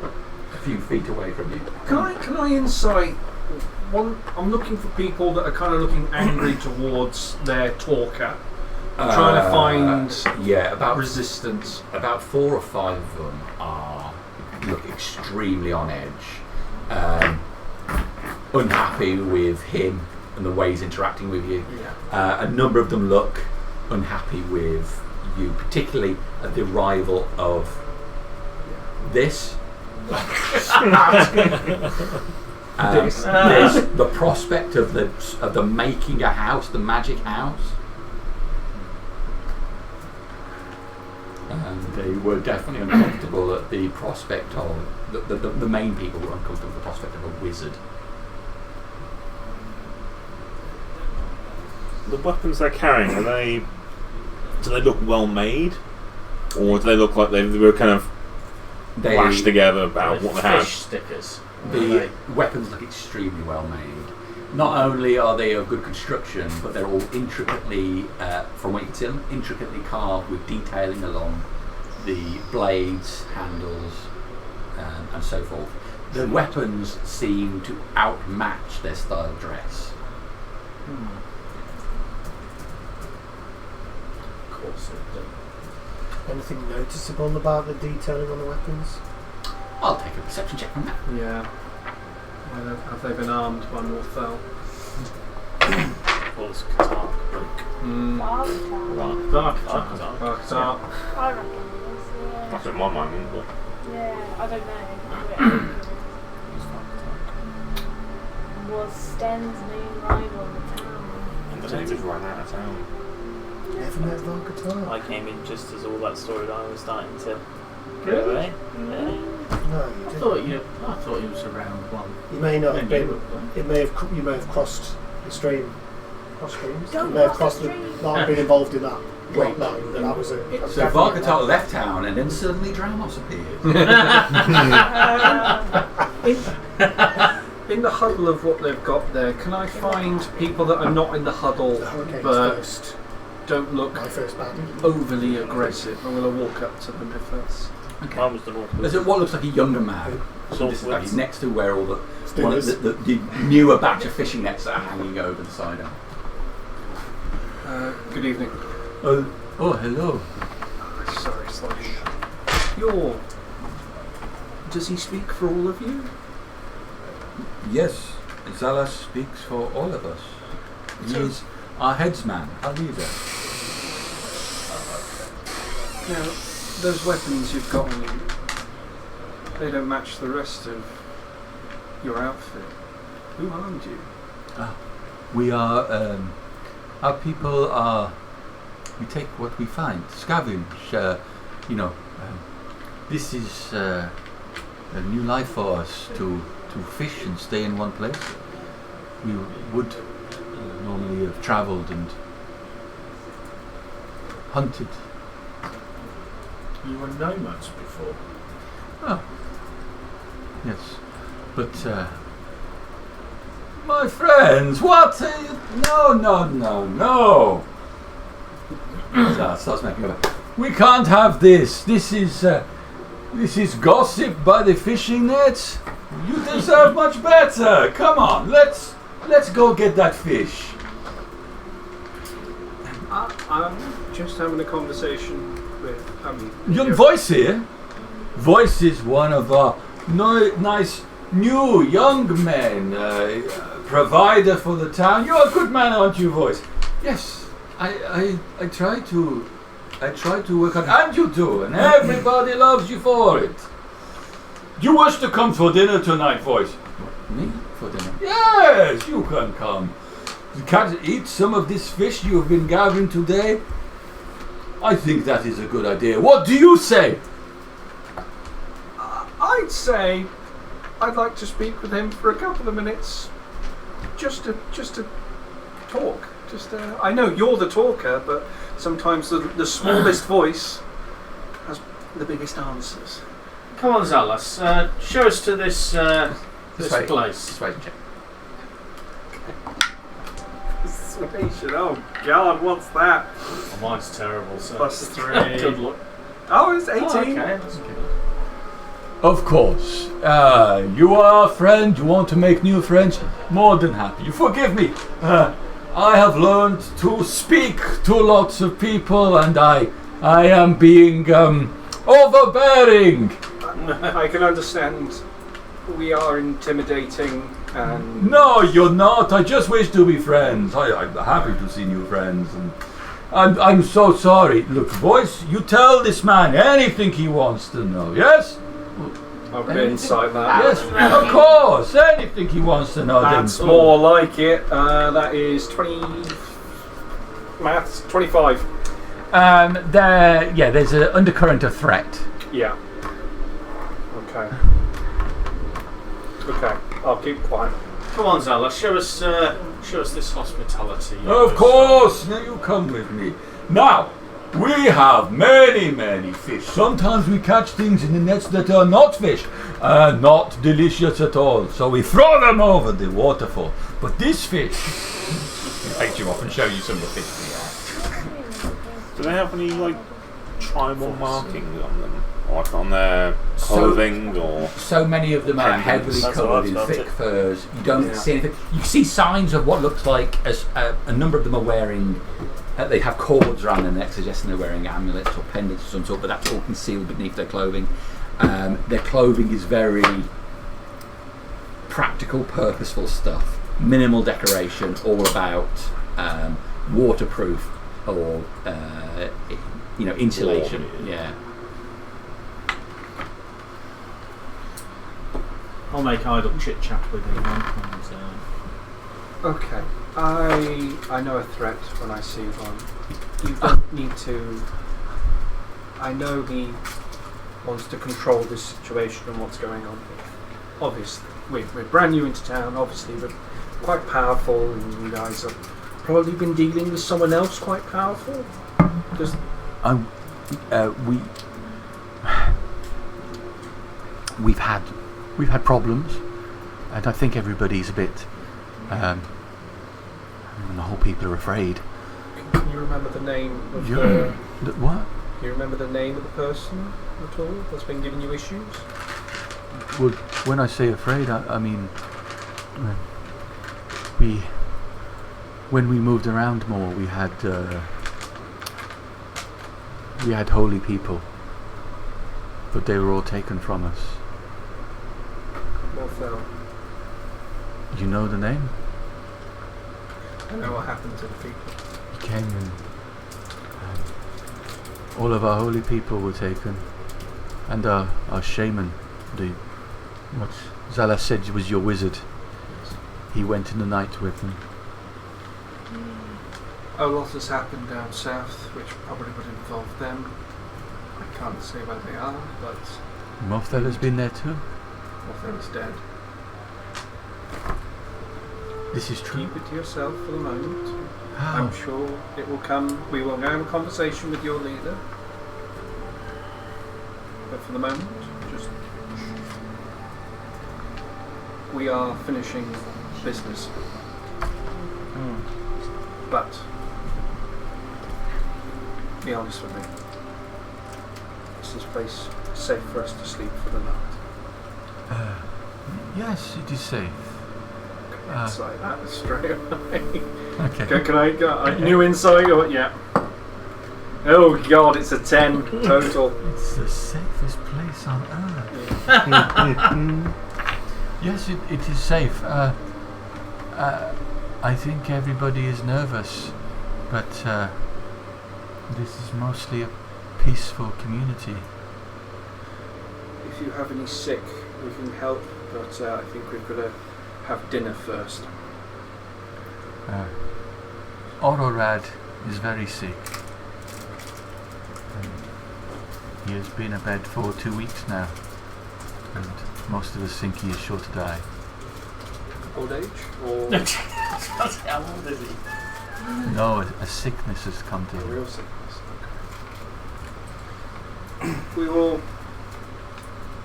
a few feet away from you. Can I insight one? I'm looking for people that are kind of looking angry towards their talker. I'm trying to find about resistance. About 4 or 5 of them look extremely on edge, unhappy with him and the way he's interacting with you. A number of them look unhappy with you, particularly at the arrival of this. There's the prospect of the making a house, the magic house. They were definitely uncomfortable at the prospect of the main people were uncomfortable at the prospect of a wizard. The weapons they're carrying, do they look well made? Or do they look like they were kind of lashed together about what they have? Fish stickers. The weapons look extremely well made. Not only are they of good construction, but they're all intricately, from what you can see, intricately carved with detailing along the blades, handles, and so forth. The weapons seem to outmatch their style of dress. Of course it does. Anything noticeable about the detailing on the weapons? I'll take a perception check from that. Yeah. Have they been armed by Morthel? Or this Katark book. Dark I reckon it is, yeah. That's in my mind, isn't it? Yeah, I don't know. Was Sten's main rival in the town? And then he just ran out of town. Never met Varkatar. I came in just as all that storyline was starting to go Really? away. No, you I thought he was around one. You may not have Maybe. been. You may have crossed the stream. Cross streams. Don't you may have cross crossed the the. stream. Not been involved in that. Wait, no, that was a. So Varkatar left town and then suddenly Dramos appeared. In the huddle of what they've got there, can I find people that are not in the huddle but first. don't look My first baddie. overly aggressive? I'm going to walk up to them if that's... Mine was the North. There's what looks like a younger man. So this is like he's next to where all the newer batch of fishing nets are hanging over the side of. Good evening. Oh, hello. Sorry, slightly. Does he speak for all of you? Yes, Zala speaks for all of us. He is our headsman, our leader. Now, those weapons you've got on you, they don't match the rest of your outfit. Who harmed you? We are, our people are, we take what we find, scavenge, this is a new life for us to fish and stay in one place. We would normally have travelled and hunted. You were nomads before. Oh, yes, but my friends, what? No. Starts making up. We can't have this. This is gossip by the fishing nets. You deserve much better. Come on, let's go get that fish. I'm just having a conversation with... Young Voice here. Voice is one of our nice new young men. Provider for the town. You're a good man, aren't you, Voice? Yes. I try to work hard, and you do, and everybody loves you for it. You wish to come for dinner tonight, Voice? Me? For dinner? Yes, you can come. You can eat some of this fish you have been gathering today. I think that is a good idea. What do you say? I'd say I'd like to speak with him for a couple of minutes, just to talk. I know you're the talker, but sometimes the smallest voice the biggest answers. Come on, Zalas. Show us to this way. place. Persuasion check. Persuasion. Oh God, what's that? Oh, mine's terrible. So +3. Good luck. Oh, it's 18. Oh, okay, that's good. Of course. You are a friend. You want to make new friends. More than happy. You forgive me. I have learned to speak to lots of people, and I am being overbearing. I can understand. We are intimidating, and No, you're not. I just wish to be friends. I'm happy to see new friends, and I'm so sorry. Look, boys, you tell this man anything he wants to know. Yes. okay, insight that. Yes, of course. Anything he wants to know. That's then more like it. That is 20. Maths 25. There's an undercurrent of threat. Yeah. Okay. Okay, I'll keep quiet. Come on, Zalas. Show us this hospitality. Of course. Now you come with me. Now, we have many fish. Sometimes we catch things in the nets that are not fish, not delicious at all. So we throw them over the waterfall. But this fish, He takes you off and show you some of the fish. Do they have any like tribal markings on them, like on their clothing or? So many of them are heavily That's covered what in I've thick noted. furs. You don't see anything. You see signs of what looks like a number of them are wearing. They have cords around their necks, suggesting they're wearing amulets or pendants of some sort, but that's all concealed beneath their clothing. Their clothing is very practical, purposeful stuff. Minimal decoration, all about waterproof or insulation. Warm, Yeah. I'll make idle chit chat with him. Okay. I know a threat when I see one. You don't need to. I know he wants to control this situation and what's going on here. Obviously, we're brand new into town. Obviously, we're quite powerful, and you guys have probably been dealing with someone else quite powerful. Just We've had problems, and I think everybody's a bit. And the whole people are afraid. Can you remember the name of What? Can you remember the name of the person at all that's been giving you issues? Well, when I say afraid, I mean when we moved around more, we had holy people, but they were all taken from us. Morthel. You know the name? I know what happened to the people. He came and all of our holy people were taken, and our shaman, what Zala said was your wizard. He went in the night with them. A lot has happened down south, which probably would involve them. I can't say where they are, but Morthel has been there too. Morthel is dead. This is true. Keep it to yourself for the moment. How? I'm sure it will come. We will have a conversation with your leader. But for the moment, just we are finishing business. But be honest with me. Is this place safe for us to sleep for the night? Yes, it is safe. Insight that straight away. Okay. Can I go? New insight or yeah? Oh God, it's a 10 total. It's the safest place on earth. Yes, it is safe. I think everybody is nervous, but this is mostly a peaceful community. If you have any sick, we can help, but I think we've got to have dinner first. Ororad is very sick. He has been abed for 2 weeks now, and most of us think he is sure to die. Old age? Or How old is he? No, a sickness has come to a him. real sickness? Okay. we will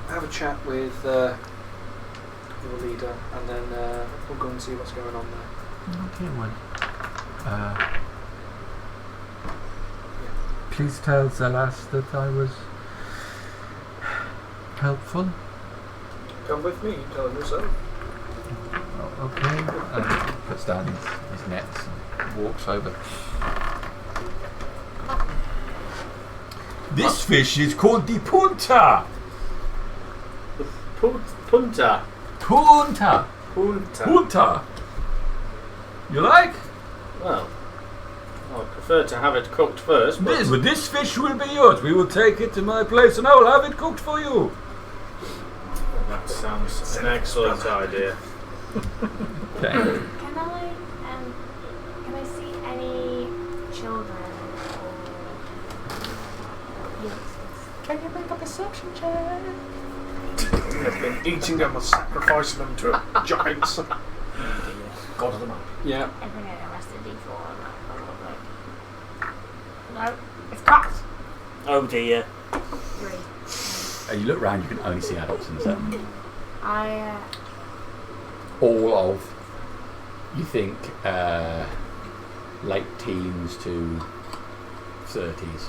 have a chat with your leader, and then we'll go and see what's going on there. Okay, well. Please tell Zalas that I was helpful. Come with me, tell him yourself. Oh, okay. Puts down his nets and walks over. This fish is called the punta. Punta. Punta. Punta. Punta. You like? Well, I prefer to have it cooked first. But This fish will be yours. We will take it to my place and I will have it cooked for you. that sounds an excellent idea. Okay. Can I see any children or youngsters? Can you make a perception check? They've been eating them and sacrificing them to giants. God of the map. Yeah. I think I got arrested D4 on that. No, it's cut. Oh dear. 3. You look around, you can only see adults in the set. All of, you think, late teens to 30s.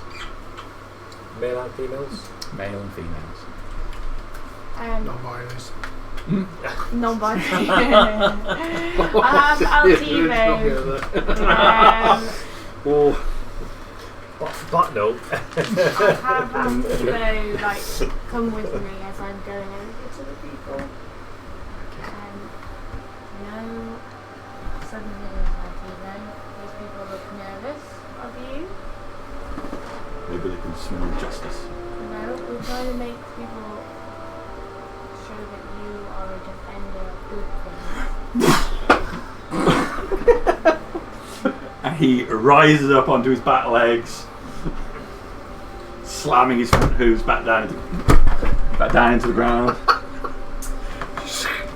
Male and females? Male and females. Non-binaries. Non-binary. I have Altivo. Oh. But no. I have Altivo, like, come with me as I'm going over to the people. Suddenly, Altivo, these people look nervous of you. Maybe they can smell justice. No, we're trying to make people show that you are a defender of good things. And he rises up onto his back legs, slamming his front hooves back down into the ground.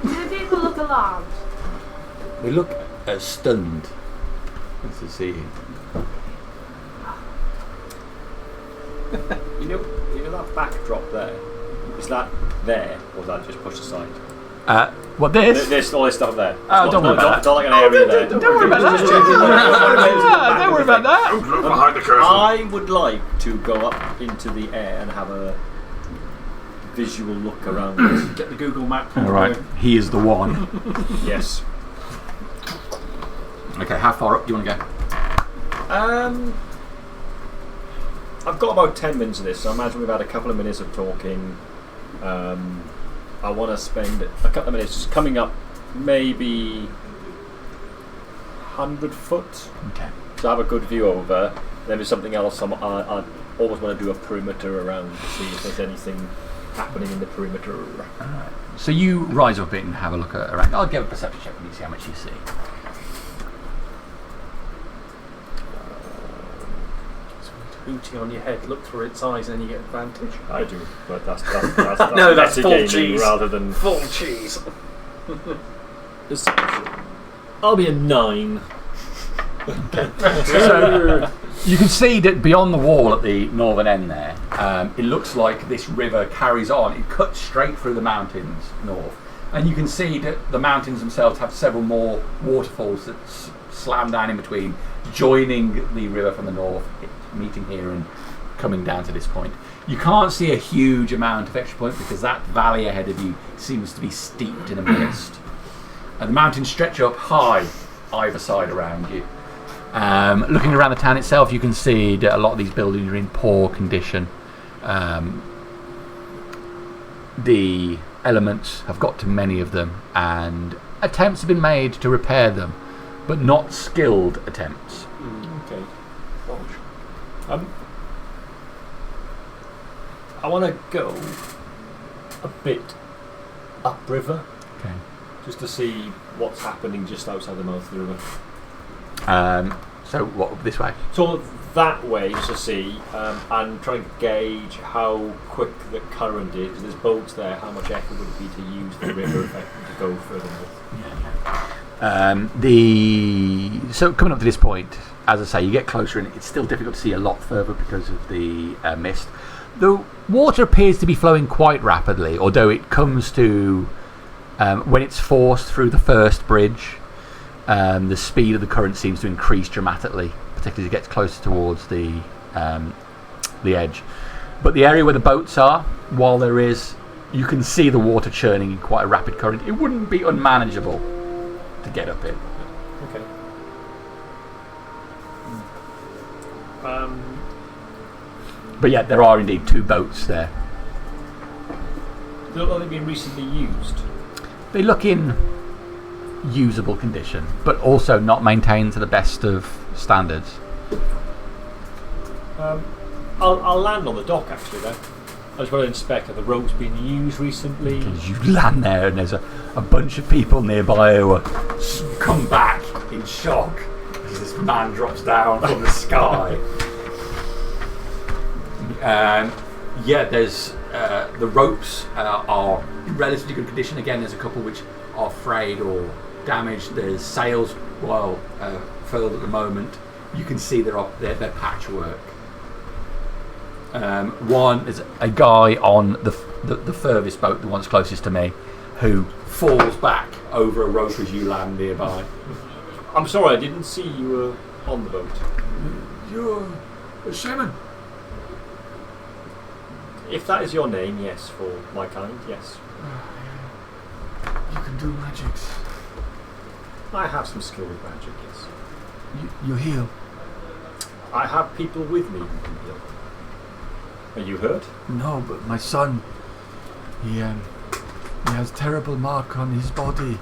Do the people look alarmed? They look stunned to see him. You know that backdrop there? Is that there, or is that just pushed aside? What this? There's all this stuff there. Oh, don't worry about that. It's not like an area there. Don't worry about that. Don't worry about that. Don't look behind the curtain. I would like to go up into the air and have a visual look around this. Get the Google map. Alright, he is the one. Yes. Okay, how far up do you want to go? I've got about 10 minutes of this, so I imagine we've had a couple of minutes of talking. I want to spend a couple of minutes just coming up, maybe 100 foot. Okay. So I have a good view over. Then there's something else I always want to do a perimeter around to see if there's anything happening in the perimeter. Alright. So you rise up a bit and have a look around. I'll give a perception check and you see how much you see. Booty on your head, look through its eyes, and you get advantage. I do, but that's No, that's full metagaming cheese. rather than Full cheese. I'll be a 9. So you can see that beyond the wall at the northern end there, it looks like this river carries on. It cuts straight through the mountains north. And you can see that the mountains themselves have several more waterfalls that slam down in between, joining the river from the north, meeting here and coming down to this point. You can't see a huge amount of extra point because that valley ahead of you seems to be steeped in a mist. And the mountains stretch up high either side around you. Looking around the town itself, you can see that a lot of these buildings are in poor condition. The elements have got to many of them, and attempts have been made to repair them, but not skilled attempts. Okay. I want to go a bit upriver. Okay. Just to see what's happening just outside the mouth of the river. So what, this way? So that way, just to see, and try to gauge how quick the current is. Because there's boats there. How much effort would it be to use the river effectively to go further north? So coming up to this point, as I say, you get closer and it's still difficult to see a lot further because of the mist. The water appears to be flowing quite rapidly, although it comes to when it's forced through the first bridge, the speed of the current seems to increase dramatically, particularly as it gets closer towards the edge. But the area where the boats are, while you can see the water churning in quite a rapid current. It wouldn't be unmanageable to get up it. Okay. But yeah, there are indeed 2 boats there. They look like they've been recently used. They look in usable condition, but also not maintained to the best of standards. I'll land on the dock actually then. I just want to inspect if the rope's been used recently. You land there and there's a bunch of people nearby who come back in shock as this man drops down from the sky. Yeah, there's the ropes are in relatively good condition. Again, there's a couple which are frayed or damaged. There's sails, while furled at the moment. You can see they're patchwork. One is a guy on the furthest boat, the one's closest to me, who falls back over a rope as you land nearby. I'm sorry, I didn't see you were on the boat. You're a shaman. If that is your name, yes, for my kind, yes. You can do magics. I have some skill with magic, yes. You heal. I have people with me who can heal. Are you hurt? No, but my son, he has terrible mark on his body,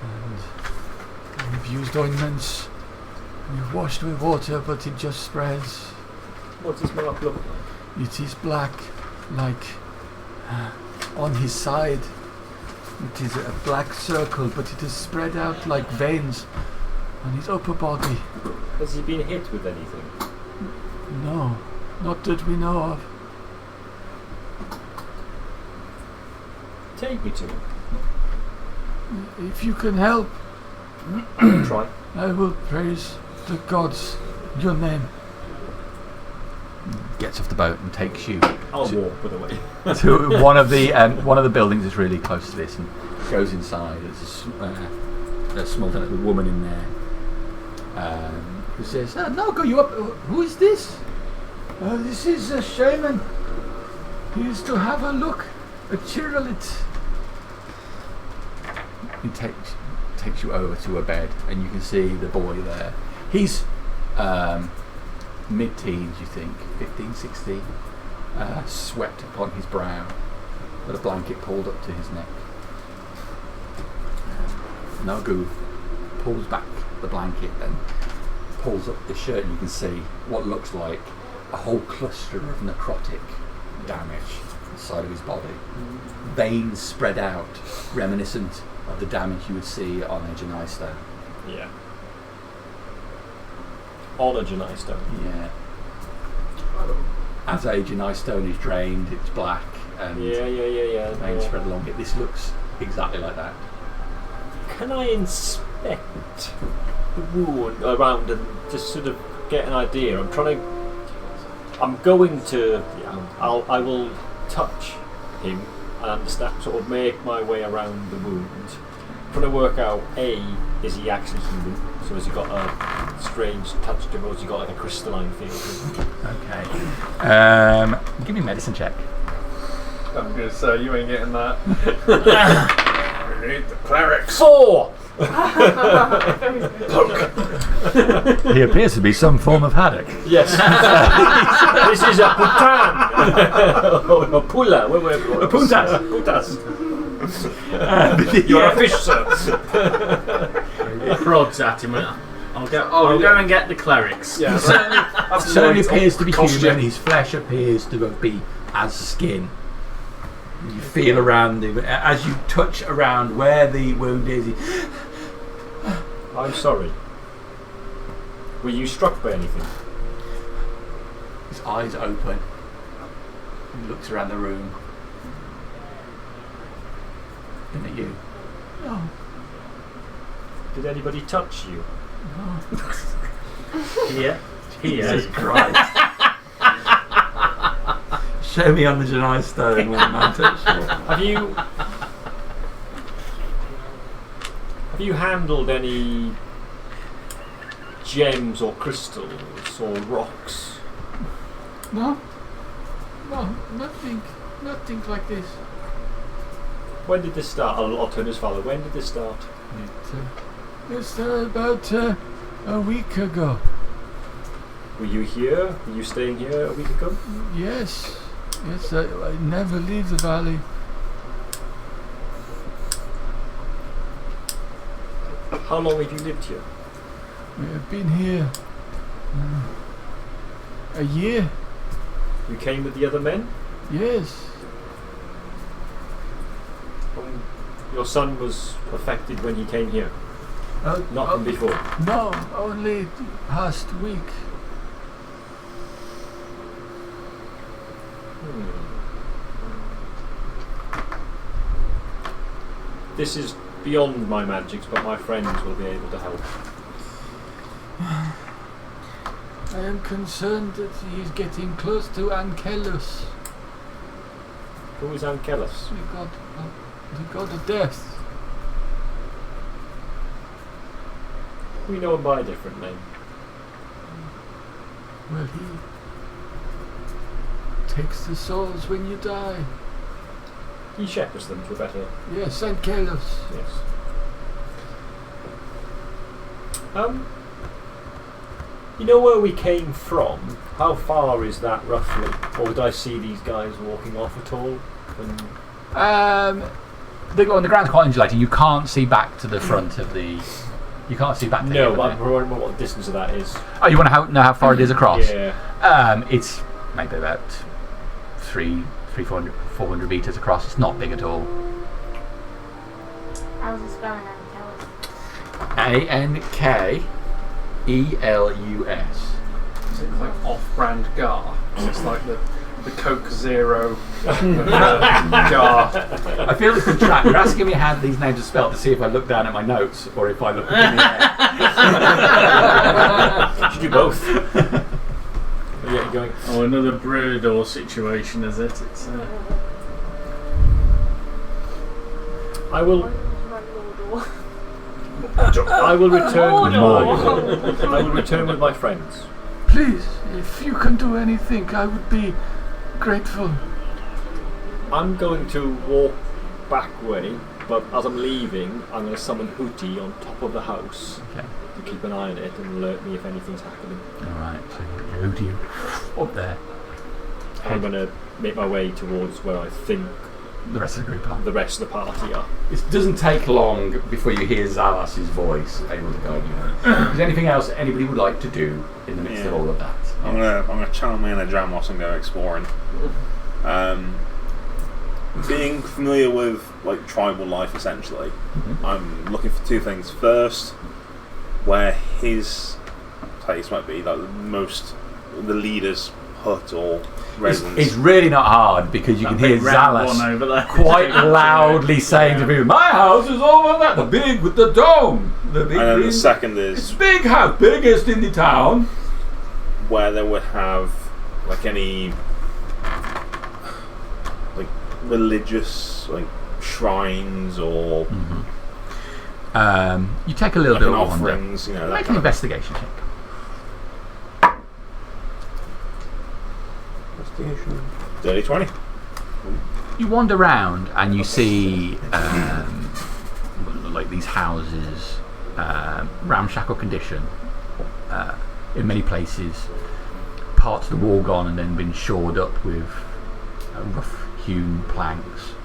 and we've used ointments, and we've washed with water, but it just spreads. What does mark look like? It is black, like on his side. It is a black circle, but it is spread out like veins on his upper body. Has he been hit with anything? No, not that we know of. Take me to him. If you can help, I'll try. I will praise the gods your name. Gets off the boat and takes you I'll walk with the way. to one of the buildings that's really close to this, and goes inside. There's a small woman in there who says, "No, go you up. Who is this?" This is a shaman. He used to have a look, a chiralit. He takes you over to a bed, and you can see the boy there. He's mid-teens, you think, 15, 16, sweat upon his brow, with a blanket pulled up to his neck. Nagu pulls back the blanket and pulls up the shirt, and you can see what looks like a whole cluster of necrotic damage on the side of his body. Veins spread out, reminiscent of the damage you would see on a Janai stone. Yeah. On a Janai stone. Yeah. As a Janai stone is drained, it's black, and veins spread along it. This looks exactly like that. Can I inspect the wound around and just sort of get an idea? I will touch him and understand, sort of make my way around the wound. Trying to work out, A, is he actually human? So has he got a strange touch to him, or has he got like a crystalline feel to him? Okay. Give me a medicine check. I'm going to say, you ain't getting that. We need the clerics. 4! He appears to be some form of haddock. Yes. This is a putan. A pula. A puntas. Putas. You're a fish, sir. Prods at him. I'll go and get the clerics. Yeah, Certainly appears to be human. His flesh appears to be as skin. You feel around him as you touch around where the wound is. I'm sorry. Were you struck by anything? His eyes open. He looks around the room. Looking at you. No, Did anybody touch you? no. Here. Jesus Christ. show me on the Janai stone when I'm touched. Have you handled any gems or crystals or rocks? No, nothing like this. When did this start? I'll turn his father. When did this start? It's about a week ago. Were you here? Were you staying here a week ago? Yes, I never leave the valley. How long have you lived here? We have been here a year. You came with the other men? Yes. Your son was affected when he came here? Not from before? No, only past week. This is beyond my magics, but my friends will be able to help. I am concerned that he's getting close to Ankelus. Who is Ankelus? The god of death. We know him by a different name. Well, he takes the souls when you die. He shepherds them to a better... Yes, Ankelus. Yes. You know where we came from? How far is that roughly? Or did I see these guys walking off at all? The ground's quite undulating. You can't see back to the front of the. You can't see back to No, but I'm wondering what the distance of that is. Oh, you want to know how far it is across? Yeah. It's maybe about 400 meters across. It's not big at all. How's the spelling Ankelus. Is it like off-brand Gar? It's like the Coke Zero Gar. I feel it's the trap. You're asking me how these names are spelled to see if I look down at my notes or if I look up in the air. You should do both. Yeah, going. Oh, another Brodor situation, is it? It's. I will return. I will return with my friends. Please, if you can do anything, I would be grateful. I'm going to walk back way, but as I'm leaving, I'm going to summon Hootie on top of the house to keep an eye on it and alert me if anything's happening. Alright, so Hootie up there. I'm going to make my way towards where I think the rest of the group are. The rest of the party are. It doesn't take long before you hear Zalas's voice able to guide you. Is there anything else anybody would like to do in the midst of all of that? I'm gonna channel my inner Jamos and go exploring. Being familiar with like tribal life, essentially, I'm looking for two things. First, where his place might be, like the leader's hut or residence. It's really not hard because you can hear Zalas quite loudly saying to people, "My house is over there, the big with the dome." And then the second is it's big house, biggest in the town. Where they would have like any like religious like shrines or you take a little like bit of offerings, wander. Make an investigation check. Investigation. Dirty 20. You wander around and you see like these houses, ramshackle condition. In many places, parts of the wall gone and then been shored up with rough-hewn planks.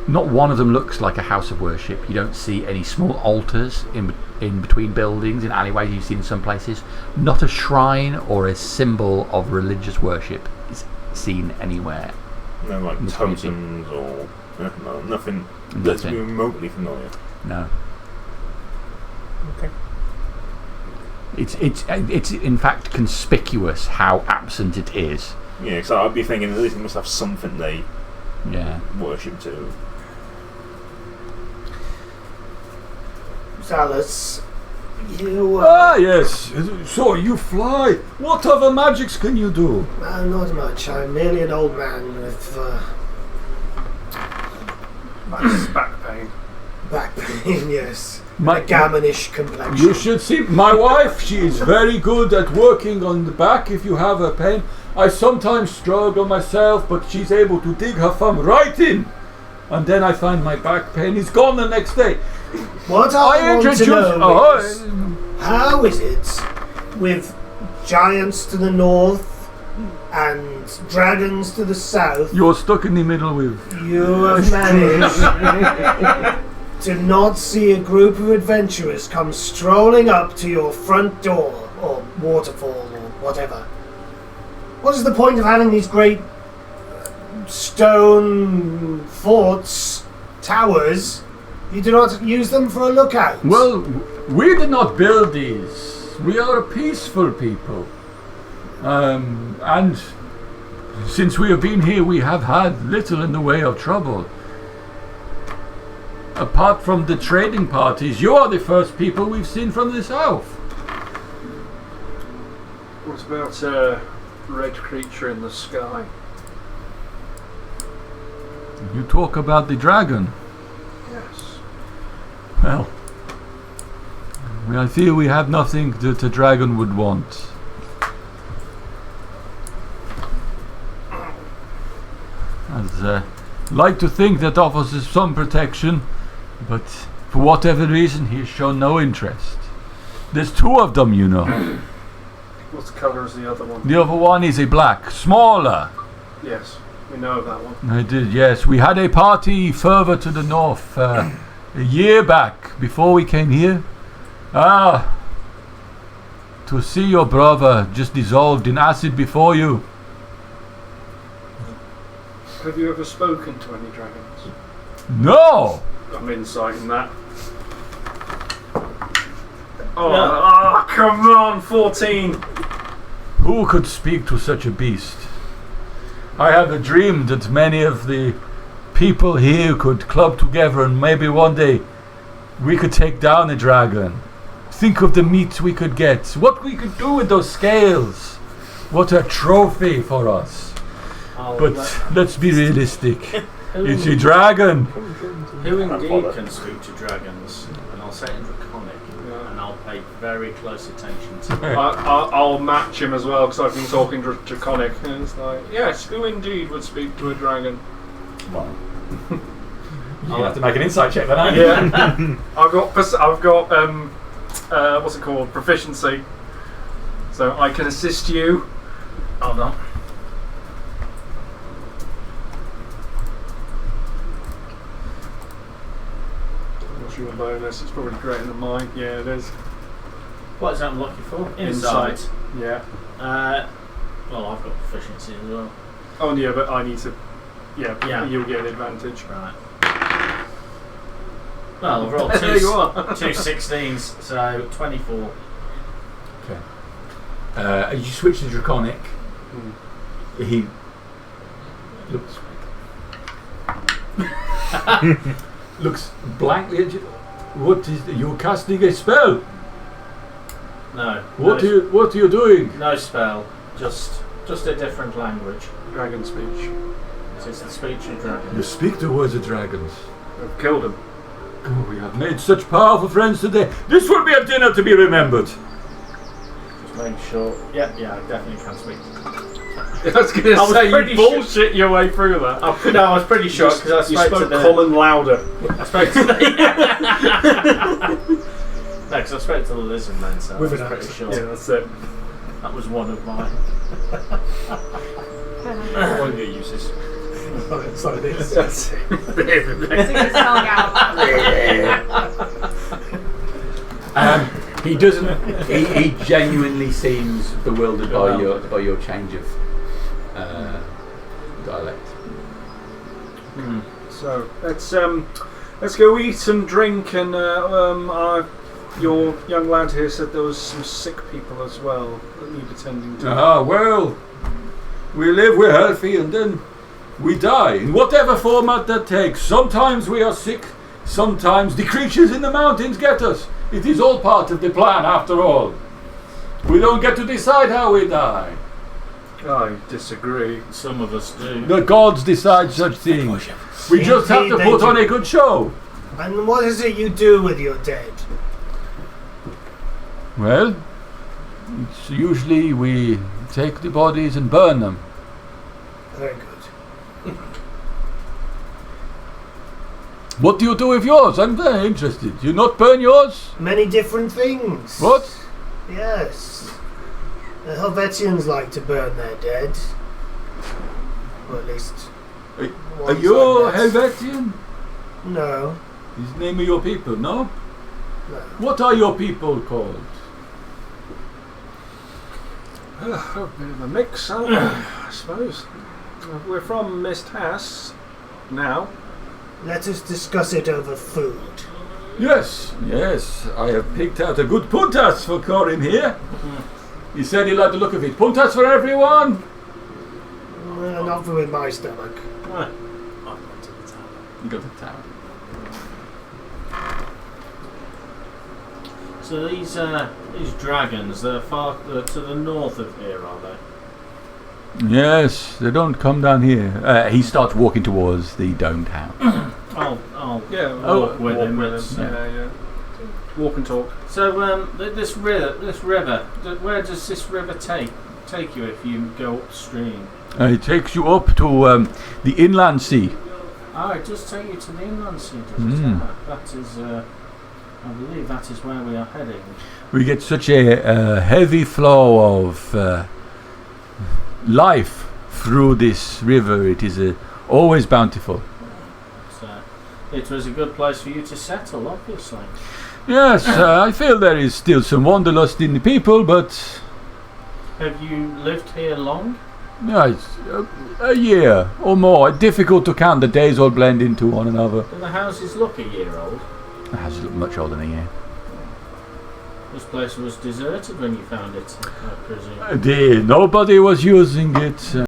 Not one of them looks like a house of worship. You don't see any small altars in between buildings, in alleyways you've seen in some places. Not a shrine or a symbol of religious worship is seen anywhere. No, like totems or nothing that's remotely familiar. No. Okay. It's in fact conspicuous how absent it is. Yeah, so I'd be thinking at least they must have something they worship to. Zalas, You, Ah, yes. So you fly. What other magics can you do? not much. I'm merely an old man with That's back pain. back pain, yes. My- A gammonish complexion. You should see my wife. She is very good at working on the back if you have a pain. I sometimes struggle myself, but she's able to dig her thumb right in. And then I find my back pain is gone the next day. What I want to know is, Oh, how is it with giants to the north and dragons to the south? you're stuck in the middle with. You have managed to not see a group of adventurers come strolling up to your front door or waterfall or whatever. What is the point of having these great stone forts, towers? You do not use them for a lookout. Well, we did not build these. We are a peaceful people. And since we have been here, we have had little in the way of trouble. Apart from the trading parties, you are the first people we've seen from the south. What about a red creature in the sky? You talk about the dragon. Yes. Well, I feel we have nothing that a dragon would want. I'd like to think that offers us some protection, but for whatever reason, he's shown no interest. There's two of them, you know. What colour is the other one? The other one is a black, smaller. Yes, we know of that one. I did, yes. We had a party further to the north a year back, before we came here. Ah, to see your brother just dissolved in acid before you. Have you ever spoken to any dragons? No! I'm inciting that. Oh, come on, 14! Who could speak to such a beast? I have a dream that many of the people here could club together and maybe one day we could take down a dragon. Think of the meat we could get. What we could do with those scales. What a trophy for us. But let's be realistic. It's a dragon. Who indeed can speak to dragons? And I'll say it in Draconic, and I'll pay very close attention to it. I'll match him as well because I've been talking Draconic. And it's like, yes, who indeed would speak to a dragon? Well, I'll have to make an insight check for that. Yeah, I've got what's it called? Proficiency. So I can assist you. Hold on. What's your bonus? It's probably greater than mine. Yeah, it is. What is that I'm looking for? Insight. Yeah. Well, I've got proficiency as well. Oh yeah, but I need to. Yeah, Yeah. you'll get an advantage. Right. Well, I've rolled There you are. two 16s, so 24. As you switch to Draconic, he looks looks blankly at you. What is you're casting a spell? No. What are you doing? No spell. Just a different language. Dragon speech. It's the speech of dragons. You speak the words of dragons. I've killed him. Oh, we have made such powerful friends today. This will be a dinner to be remembered. Just make sure. Yeah, I definitely can speak. I was going to say you bullshit your way through that. I was pretty sure because You I spoke to spoke the. common louder. I spoke to the. No, because I spoke to the lizard man, so With I was an pretty accent. sure Yeah, that's it. that was one of mine. One of your uses. It's like this. That's it. Sing the song out. he doesn't. He genuinely seems bewildered by your change of dialect. So let's go eat and drink. And your young lad here said there was some sick people as well that need attending to. Ah, well, we live, we're healthy, and then we die in whatever format that takes. Sometimes we are sick, Sometimes the creatures in the mountains get us. It is all part of the plan after all. We don't get to decide how we die. I disagree. Some of us do. The gods decide such things. We just have to Indeed, put they on do. a good show. And what is it you do with your dead? Well, it's usually we take the bodies and burn them. Very good. What do you do with yours? I'm very interested. You not burn yours? Many different things. What? Yes. The Helvetians like to burn their dead. Or at least. Are ones you like that. Helvetian? No. Is the name of your people, no? No. What are your people called? A bit of a mix, aren't we? I suppose. We're from Mist Hass now. Let us discuss it over food. Yes, I have picked out a good puntas for Corin here. He said he liked the look of it. Puntas for everyone! Not for with my stomach. I've gone to the tower. You got the tower. So these dragons, they're far to the north of here, are they? Yes, they don't come down here. He starts walking towards the domed house. I'll Yeah, walk with him. It's, Yeah. Walk and talk. So this river, where does this river take you if you go upstream? It takes you up to the inland sea. Oh, it does take you to the inland sea, does Mm. it? That is, I believe that is where we are heading. We get such a heavy flow of life through this river. It is always bountiful. So it was a good place for you to settle, obviously. Yes, I feel there is still some wanderlust in the people, but Have you lived here long? yeah, it's a year or more. Difficult to count. The days all blend into one another. Do the houses look a year old? It has looked much older than a year. This place was deserted when you found it, I presume. Nobody was using it.